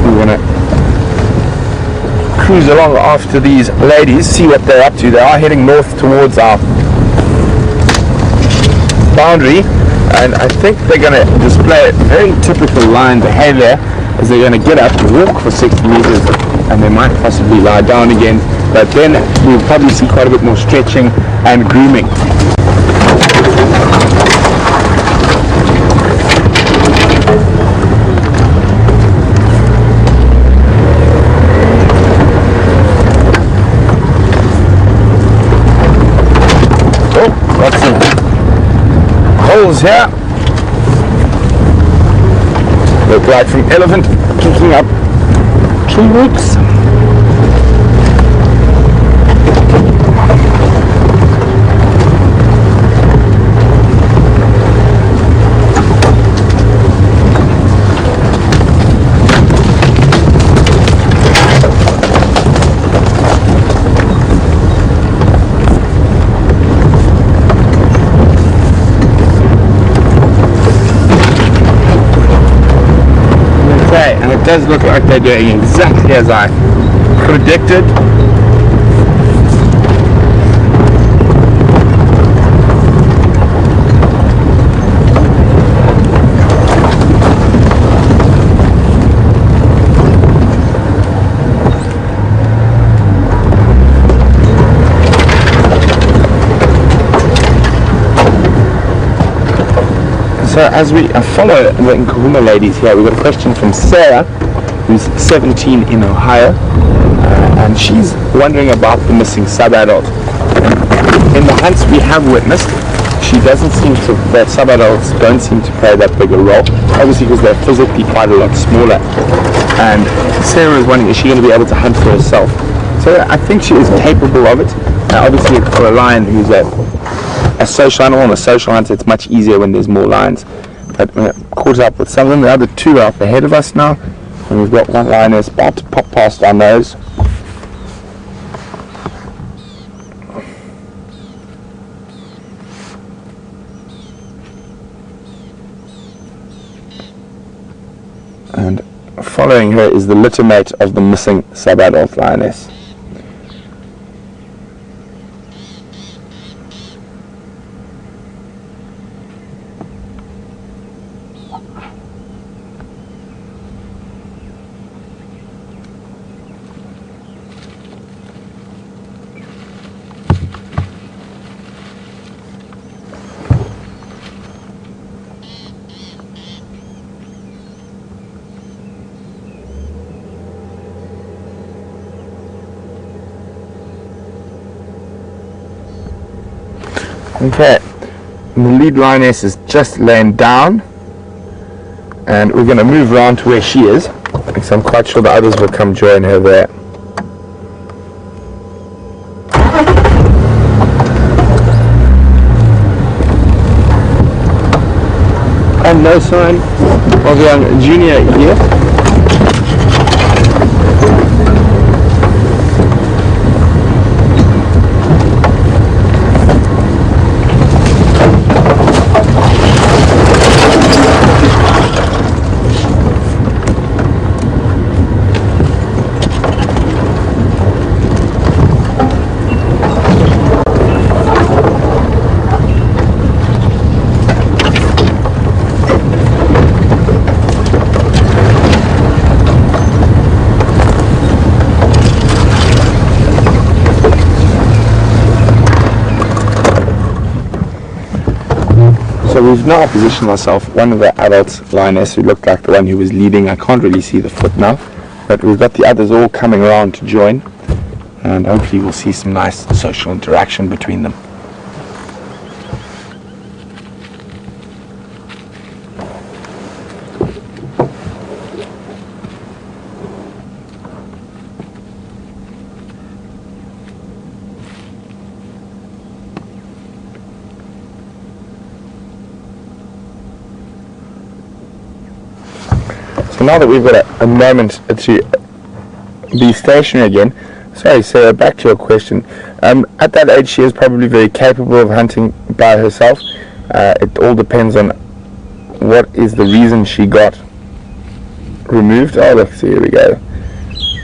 We're going to cruise along after these ladies, see what they're up to. They are heading north towards our boundary, and I think they're going to display very typical lion behavior, as they're going to get up, walk for 60 meters, and they might possibly lie down again, but then we'll probably see quite a bit more stretching and grooming. Oh, got some holes here. Look like from elephant picking up tree roots. And it does look like they're doing exactly as I predicted. So as we follow the Nkahuma ladies here, we've got a question from Sarah, who's 17 in Ohio, and she's wondering about the missing sub-adult. In the hunts we have witnessed, she doesn't seem to, the sub-adults don't seem to play that big a role, obviously because they're physically quite a lot smaller. And Sarah is wondering, is she going to be able to hunt for herself? So I think she is capable of it. Obviously for a lion who's a social animal and a social hunter, it's much easier when there's more lions. But we're caught up with some of them. The other two are up ahead of us now, and we've got one lioness about to pop past our nose. And following her is the litter mate of the missing sub-adult lioness. Okay, and the lead lioness is just laying down, and we're going to move around to where she is, because I'm quite sure the others will come join her there. And no sign of young Junior here. So we've now positioned ourselves, one of the adult lioness who looked like the one who was leading. I can't really see the foot now, but we've got the others all coming around to join, and hopefully we'll see some nice social interaction between them. So now that we've got a moment to be stationary again, sorry Sarah, back to your question. At that age she is probably very capable of hunting by herself. It all depends on what is the reason she got removed. Oh look, see, here we go.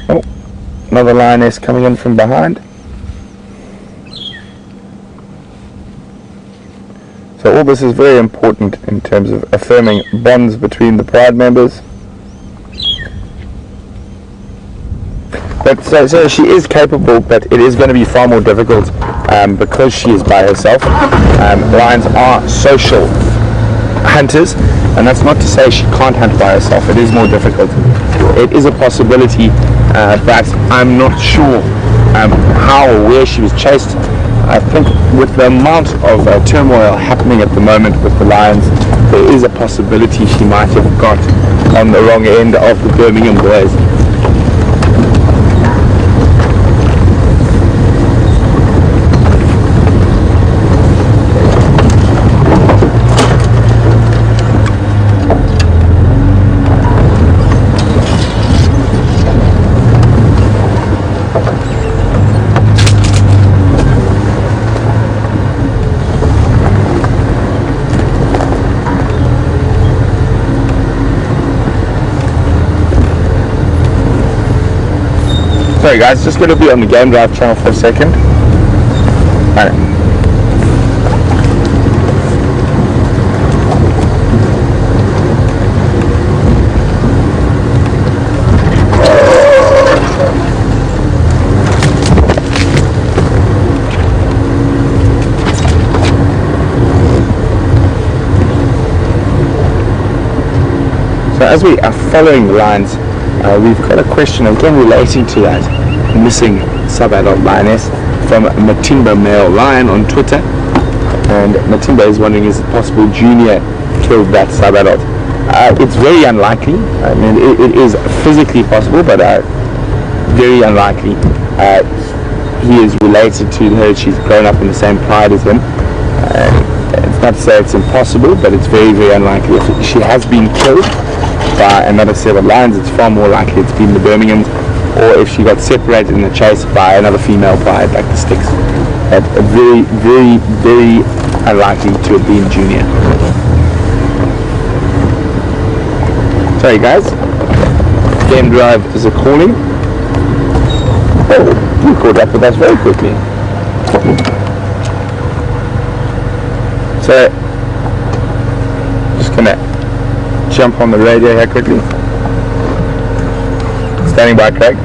Oh, another lioness coming in from behind. So all this is very important in terms of affirming bonds between the pride members. But so she is capable, but it is going to be far more difficult because she is by herself. Lions are social hunters, and that's not to say she can't hunt by herself. It is more difficult. It is a possibility, but I'm not sure how or where she was chased. I think with the amount of turmoil happening at the moment with the lions, there is a possibility she might have got on the wrong end of the Birmingham boys. Sorry guys, just going to be on the Game Drive channel for a second. Alright. So as we are following the lines, we've got a question again relating to that missing sub-adult lioness from Madiba Male Lion on Twitter, and Madiba is wondering, is it possible Junior killed that sub-adult? It's very unlikely. I mean, it is physically possible, but very unlikely. He is related to her. She's grown up in the same pride as him. It's not to say it's impossible, but it's very, very unlikely. If she has been killed by another set of lions, it's far more likely it's been the Birminghams, or if she got separated in the chase by another female pride like the Sticks. Very, very, very unlikely to have been Junior. Sorry guys, Game Drive is a calling. Oh, you caught up with us very quickly. So, just gonna jump on the radio here quickly. Standing by, Craig.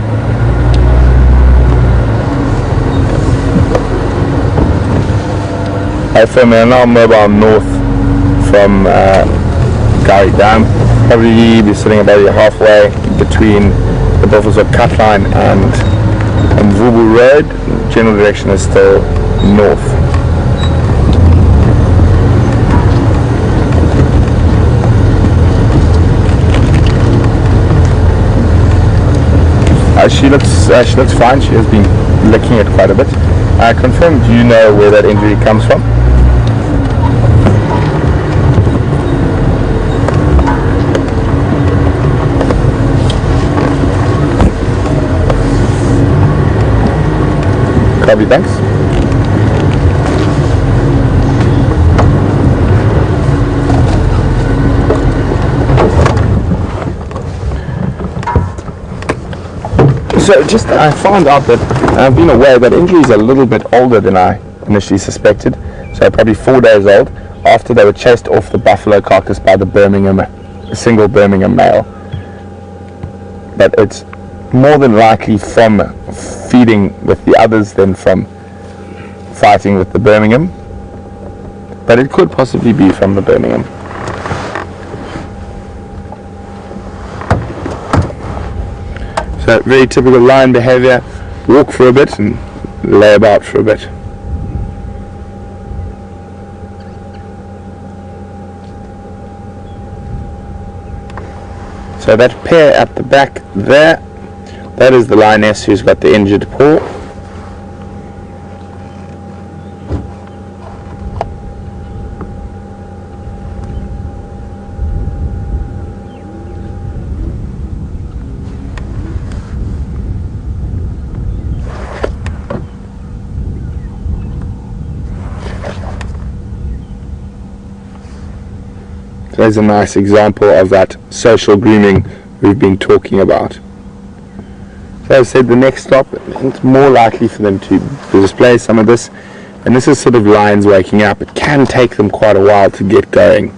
Hey, so we're now mobile north from Gary Dam. Probably be sitting about halfway between the Buffelshoek cut line and Mvubu Road. General direction is still north. She looks fine. She has been licking it quite a bit. Confirm, do you know where that injury comes from? Copy, thanks. So just I found out that I've been aware that injury is a little bit older than I initially suspected. So probably 4 days old, after they were chased off the buffalo carcass by the single Birmingham male. But it's more than likely from feeding with the others than from fighting with the Birmingham. But it could possibly be from the Birmingham. So very typical lion behavior, walk for a bit and lay about for a bit. So that pair at the back there, that is the lioness who's got the injured paw. So there's a nice example of that social grooming we've been talking about. So as I said, the next stop, it's more likely for them to display some of this, and this is sort of lions waking up. It can take them quite a while to get going.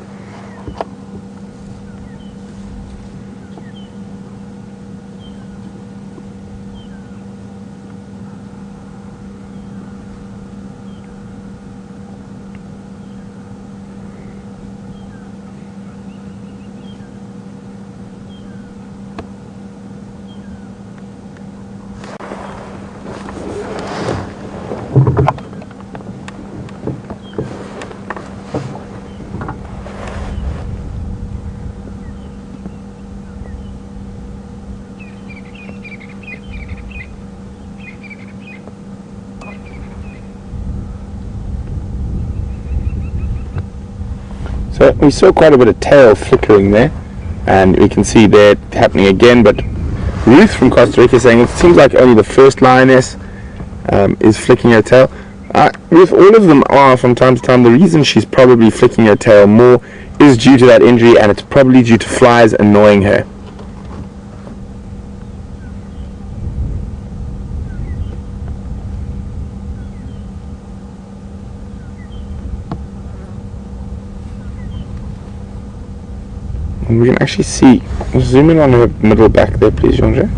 So we saw quite a bit of tail flickering there, and we can see that happening again, but Ruth from Costa Rica is saying it seems like only the first lioness is flicking her tail. Ruth, all of them are from time to time. The reason she's probably flicking her tail more is due to that injury, and it's probably due to flies annoying her. And we can actually see, zoom in on her middle back there, please, Jean-Jacques.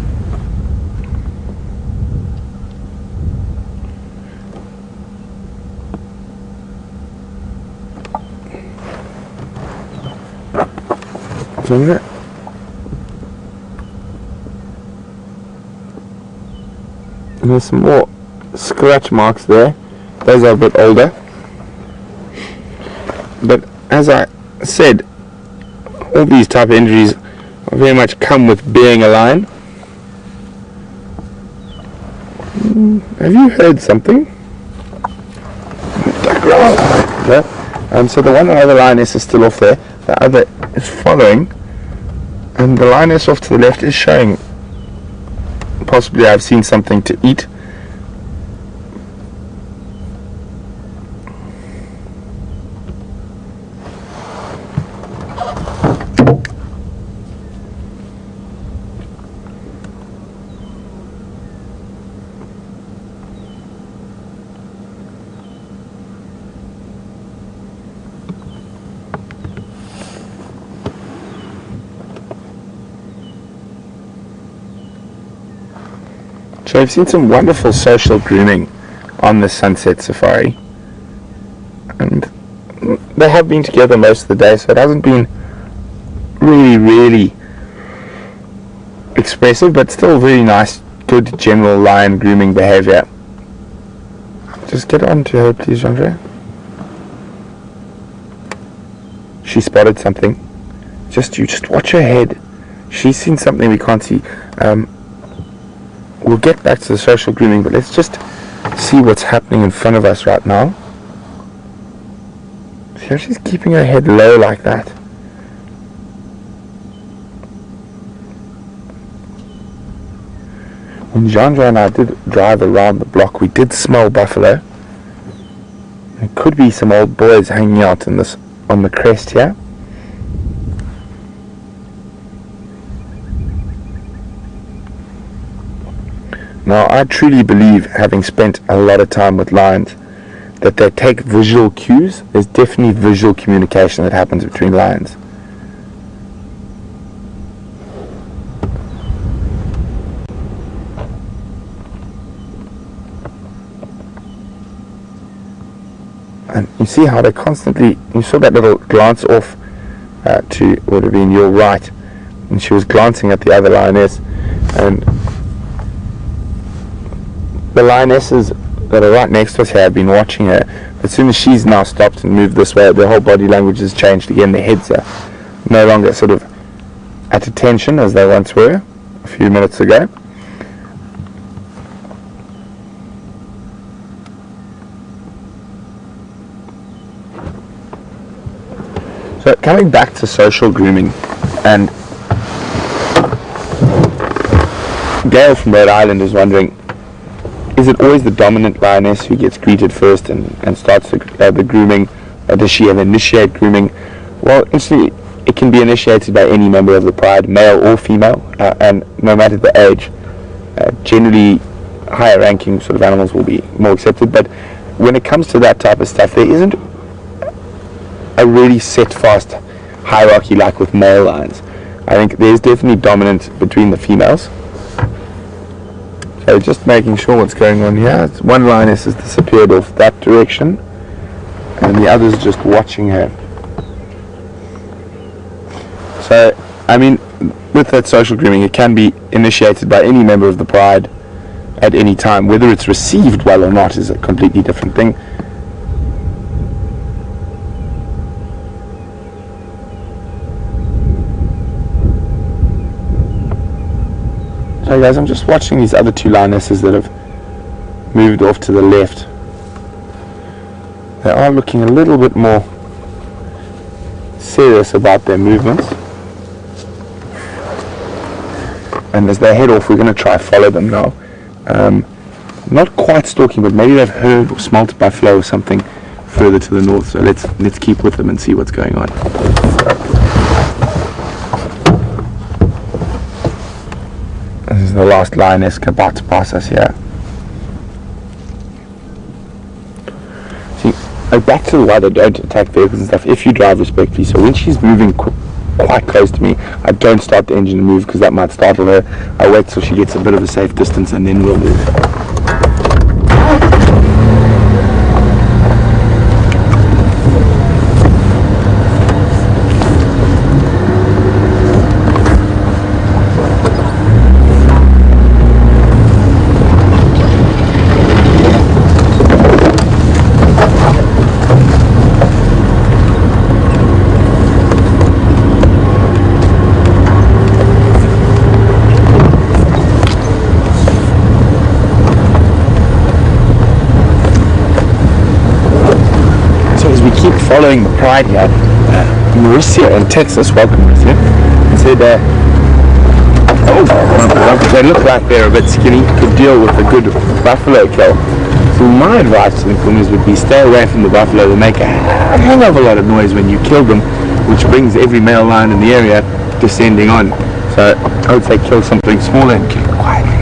Zoom in. And there's some more scratch marks there. Those are a bit older. But as I said, all these type of injuries very much come with being a lion. Have you heard something? Duck around. So the one other lioness is still off there. The other is following, and the lioness off to the left is showing possibly I've seen something to eat. So I've seen some wonderful social grooming on the sunset safari, and they have been together most of the day, so it hasn't been really expressive, but still very nice, good general lion grooming behavior. Just get on to her, please, Andre. She spotted something. Just watch her head. She's seen something we can't see. We'll get back to the social grooming, but let's just see what's happening in front of us right now. See how she's keeping her head low like that. When Jean-Jacques and I did drive around the block, we did smell buffalo. There could be some old boys hanging out in this on the crest here. Now, I truly believe, having spent a lot of time with lions, that they take visual cues. There's definitely visual communication that happens between lions. And you see how they constantly, you saw that little glance off to, would have been your right, and she was glancing at the other lioness, and the lionesses that are right next to us here have been watching her. As soon as she's now stopped and moved this way, their whole body language has changed again. Their heads are no longer sort of at attention as they once were a few minutes ago. So coming back to social grooming, and Gail from Rhode Island is wondering, is it always the dominant lioness who gets greeted first and starts the grooming, or does she initiate grooming? Well, actually, can be initiated by any member of the pride, male or female, and no matter the age. Generally, higher ranking sort of animals will be more accepted, but when it comes to that type of stuff, there isn't a really set fast hierarchy like with male lions. I think there's definitely dominance between the females. So just making sure what's going on here. One lioness has disappeared off that direction, and the other's just watching her. So, I mean, with that social grooming, it can be initiated by any member of the pride at any time. Whether it's received well or not is a completely different thing. So guys, I'm just watching these other two lionesses that have moved off to the left. They are looking a little bit more serious about their movements. And as they head off, we're going to try follow them now. Not quite stalking, but maybe they've heard or smelt buffalo or something further to the north. So let's keep with them and see what's going on. This is the last lioness about to pass us here. See, back to why they don't attack vehicles and stuff if you drive respectfully. So when she's moving quite close to me, I don't start the engine and move because that might startle her. I wait till she gets a bit of a safe distance and then we'll move. Following the pride here, Mauricio in Texas, welcome Mauricio, said they look like they're a bit skinny, could deal with a good buffalo kill. So my advice to the Kumis would be stay away from the buffalo. They make a hell of a lot of noise when you kill them, which brings every male lion in the area descending on. So I would say kill something smaller and kill it quietly.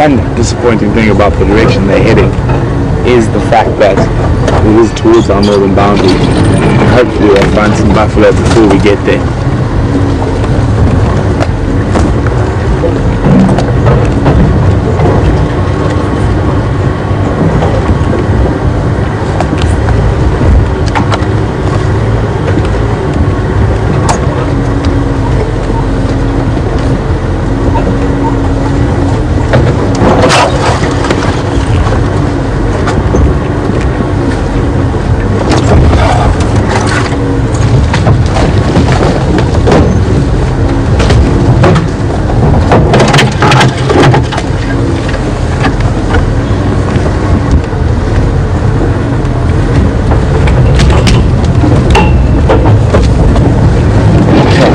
One disappointing thing about the direction they're heading is the fact that it is towards our northern boundary. Hopefully we'll find some buffalo before we get there.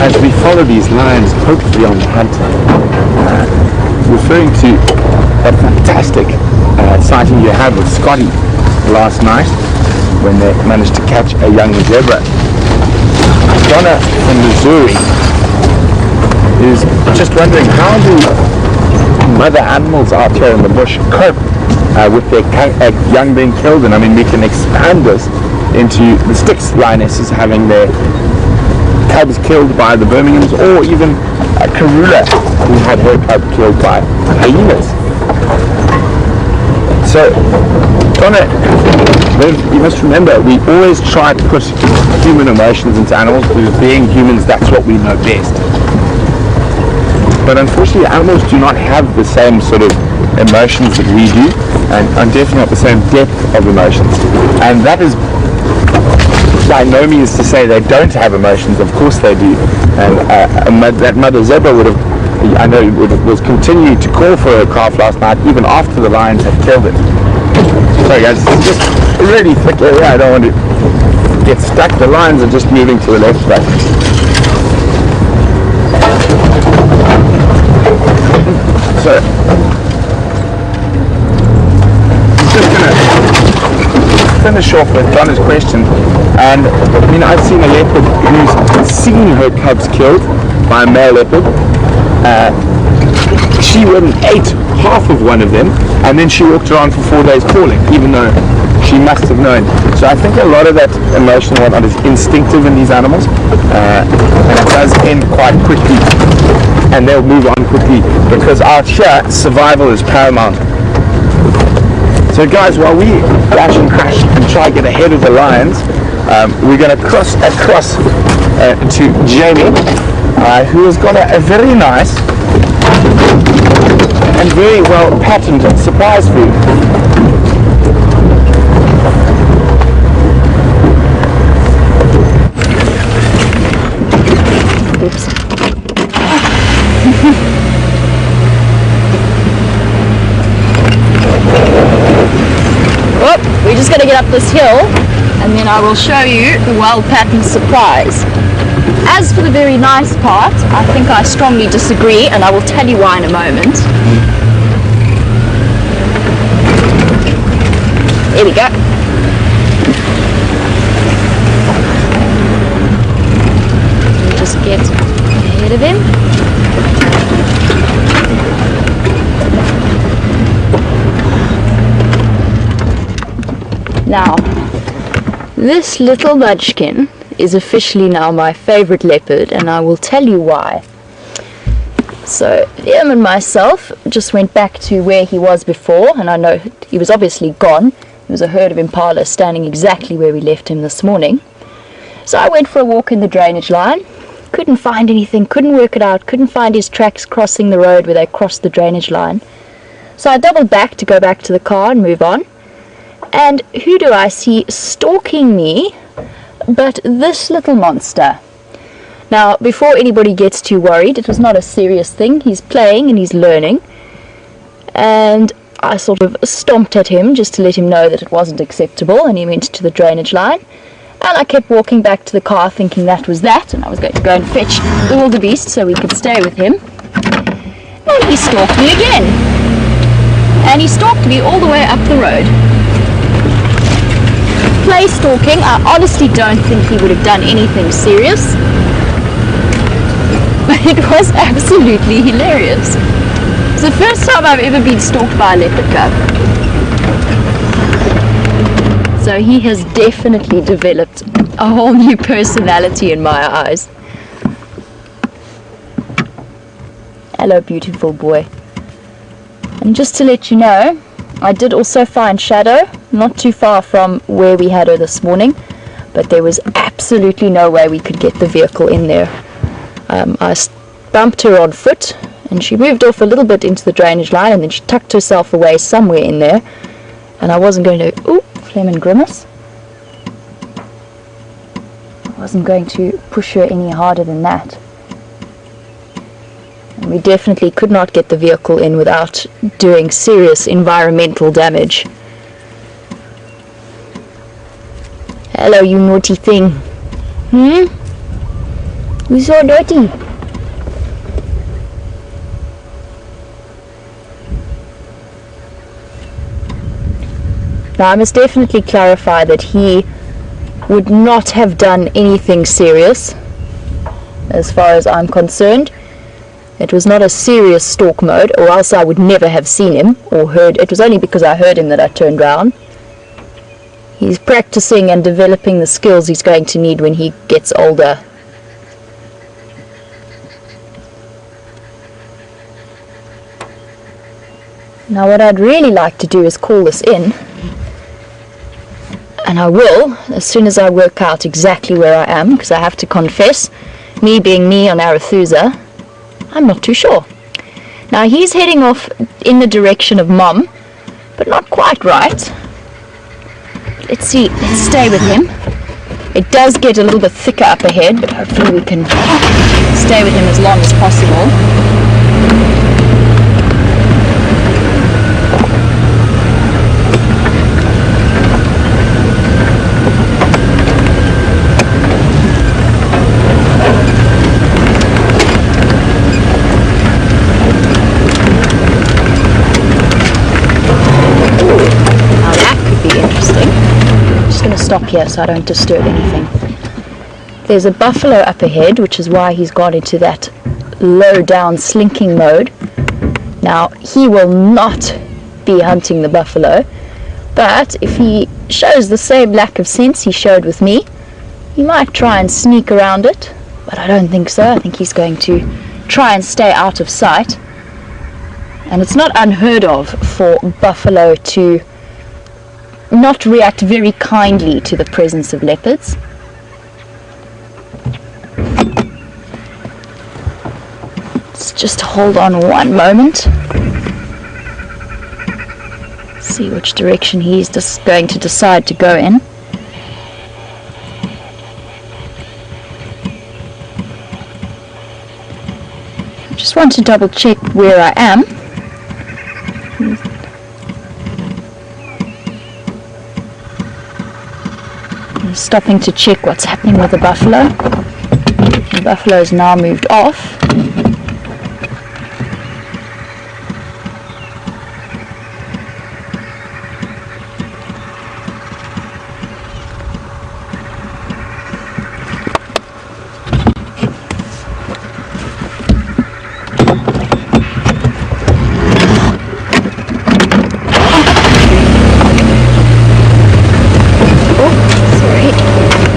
As we follow these lions, hopefully on the hunt, referring to that fantastic sighting you had with Scotty last night when they managed to catch a young zebra. Donna in Missouri is just wondering how do mother animals out here in the bush cope with their young being killed. And I mean, we can expand this into the Styx lionesses having their cubs killed by the Birminghams, or even Karula, who had her cub killed by hyenas. So, Donna, you must remember, we always try to put human emotions into animals because being humans, that's what we know best. But unfortunately, animals do not have the same sort of emotions that we do, and definitely not the same depth of emotions. And that is by no means to say they don't have emotions. Of course they do. And that mother zebra would have, I know, was continuing to call for her calf last night, even after the lions had killed it. Sorry guys, it's just a really thick area. I don't want to get stuck. The lions are just moving to the left, but so I'm just going to finish off with Donna's question. And I mean, I've seen a leopard who's seen her cubs killed by a male leopard. She went and ate half of one of them, and then she walked around for 4 days calling, even though she must have known. So I think a lot of that emotion and whatnot is instinctive in these animals, and it does end quite quickly, and they'll move on quickly, because out here, survival is paramount. So guys, while we dash and crash and try to get ahead of the lions, we're going to cross across to Jamie, who has got a very nice and very well patterned surprise for you. Oops. Well, we're just going to get up this hill, and then I will show you the well-patterned surprise. As for the very nice part, I think I strongly disagree, and I will tell you why in a moment. Here we go. Just get ahead of him. Now, this little munchkin is officially now my favorite leopard, and I will tell you why. So him and myself just went back to where he was before, and I know he was obviously gone. There was a herd of impala standing exactly where we left him this morning. So I went for a walk in the drainage line, couldn't find anything, couldn't work it out, couldn't find his tracks crossing the road where they crossed the drainage line. So I doubled back to go back to the car and move on, and who do I see stalking me but this little monster. Now, before anybody gets too worried, it was not a serious thing. He's playing and he's learning, and I sort of stomped at him just to let him know that it wasn't acceptable, and he went to the drainage line, and I kept walking back to the car thinking that was that, and I was going to go and fetch the wildebeest so we could stay with him, and he stalked me again, and he stalked me all the way up the road. Play stalking. I honestly don't think he would have done anything serious, but it was absolutely hilarious. It's the first time I've ever been stalked by a leopard cub. So he has definitely developed a whole new personality in my eyes. Hello, beautiful boy. And just to let you know, I did also find Shadow, not too far from where we had her this morning, but there was absolutely no way we could get the vehicle in there. I bumped her on foot, and she moved off a little bit into the drainage line, and then she tucked herself away somewhere in there, and I wasn't going to, ooh, Flem and Grimace. I wasn't going to push her any harder than that. And we definitely could not get the vehicle in without doing serious environmental damage. Hello, you naughty thing. You're so naughty. Now, I must definitely clarify that he would not have done anything serious, as far as I'm concerned. It was not a serious stalk mode, or else I would never have seen him or heard. It was only because I heard him that I turned round. He's practicing and developing the skills he's going to need when he gets older. Now, what I'd really like to do is call this in, and I will as soon as I work out exactly where I am, because I have to confess, me being me on Arethusa, I'm not too sure. Now he's heading off in the direction of Mom, but not quite right. Let's see, let's stay with him. It does get a little bit thicker up ahead, but hopefully we can stay with him as long as possible. Stop here so I don't disturb anything. There's a buffalo up ahead, which is why he's gone into that low down slinking mode. Now he will not be hunting the buffalo, but if he shows the same lack of sense he showed with me, he might try and sneak around it, but I don't think so. I think he's going to try and stay out of sight. And it's not unheard of for buffalo to not react very kindly to the presence of leopards. Let's just hold on one moment. See which direction he's just going to decide to go in. I just want to double check where I am. Stopping to check what's happening with the buffalo. The buffalo's now moved off.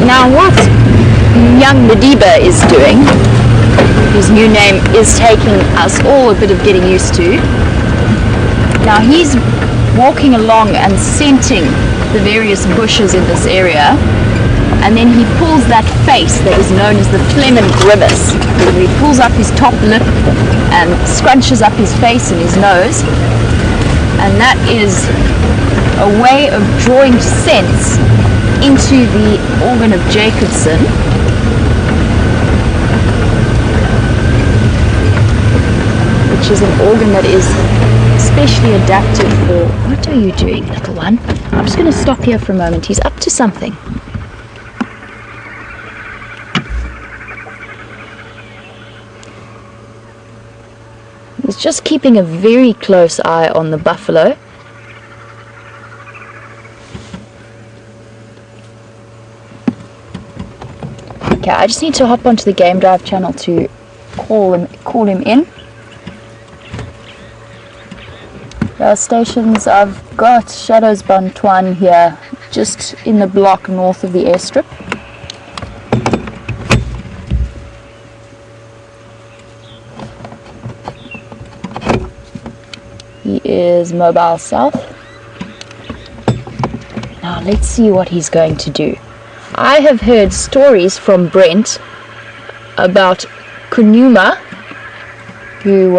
Now what young Madiba is doing, his new name is taking us all a bit of getting used to. Now he's walking along and scenting the various bushes in this area, and then he pulls that face that is known as the phlegm and grimace. He pulls up his top lip and scrunches up his face and his nose, and that is a way of drawing scents into the organ of Jacobson, which is an organ that is especially adapted for... What are you doing, little one? I'm just going to stop here for a moment. He's up to something. He's just keeping a very close eye on the buffalo. Okay, I just need to hop onto the Game Drive channel to call him in. There are stations. I've got Shadows Bantuan here, just in the block north of the airstrip. He is mobile south. Now let's see what he's going to do. I have heard stories from Brent about Kunuma, who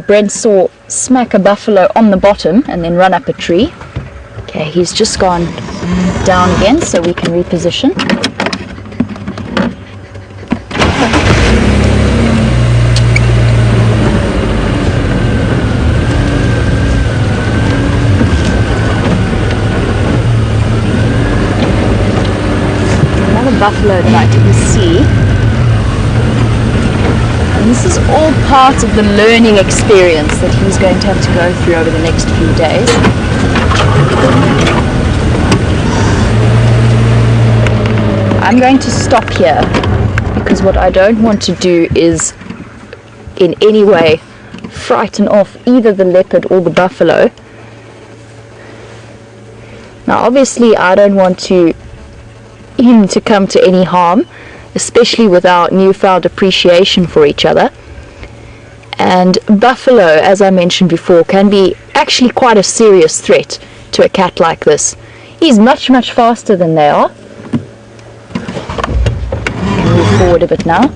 Brent saw smack a buffalo on the bottom and then run up a tree. Okay, he's just gone down again, so we can reposition. Buffalo that I didn't see. And this is all part of the learning experience that he's going to have to go through over the next few days. I'm going to stop here because what I don't want to do is in any way frighten off either the leopard or the buffalo. Now obviously I don't want him to come to any harm, especially with our newfound appreciation for each other. And buffalo, as I mentioned before, can be actually quite a serious threat to a cat like this. He's much faster than they are. I can move forward a bit now.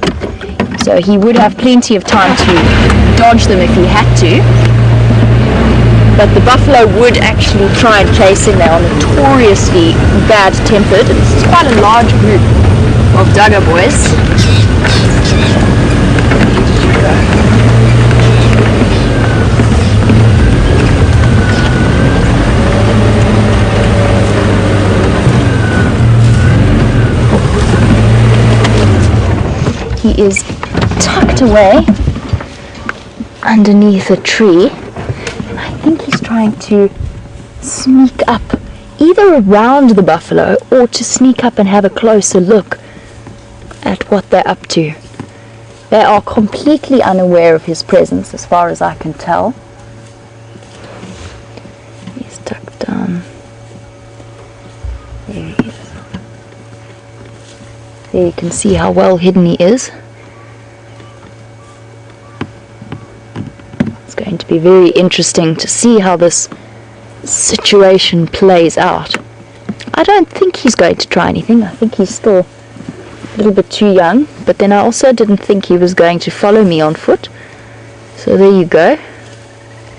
So he would have plenty of time to dodge them if he had to. But the buffalo would actually try and chase him. They are notoriously bad-tempered. It's quite a large group of Dugger boys. He is tucked away underneath a tree. I think he's trying to sneak up either around the buffalo or to sneak up and have a closer look at what they're up to. They are completely unaware of his presence as far as I can tell. He's tucked down. There he is. There you can see how well hidden he is. It's going to be very interesting to see how this situation plays out. I don't think he's going to try anything. I think he's still a little bit too young, but then I also didn't think he was going to follow me on foot. So there you go.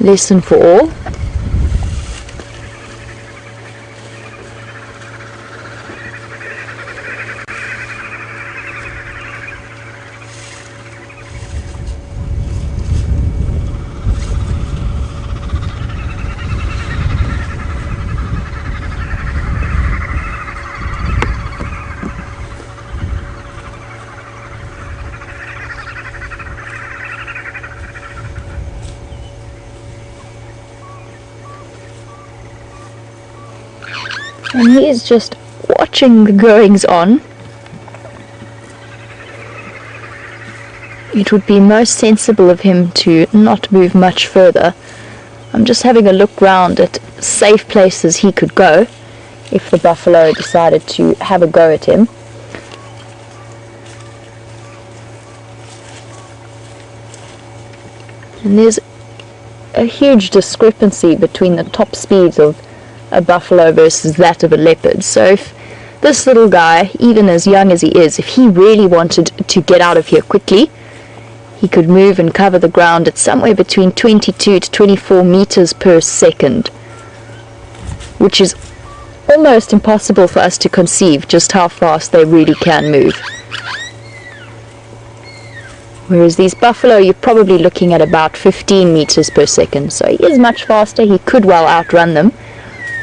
Lesson for all. And he is just watching the goings on. It would be most sensible of him to not move much further. I'm just having a look round at safe places he could go if the buffalo decided to have a go at him. And there's a huge discrepancy between the top speeds of a buffalo versus that of a leopard. So if this little guy, even as young as he is, if he really wanted to get out of here quickly, he could move and cover the ground at somewhere between 22 to 24 meters per second, which is almost impossible for us to conceive just how fast they really can move. Whereas these buffalo, you're probably looking at about 15 meters per second, so he is much faster. He could well outrun them,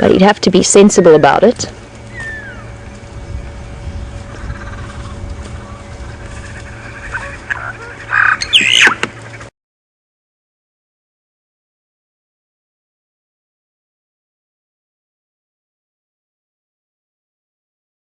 but he'd have to be sensible about it.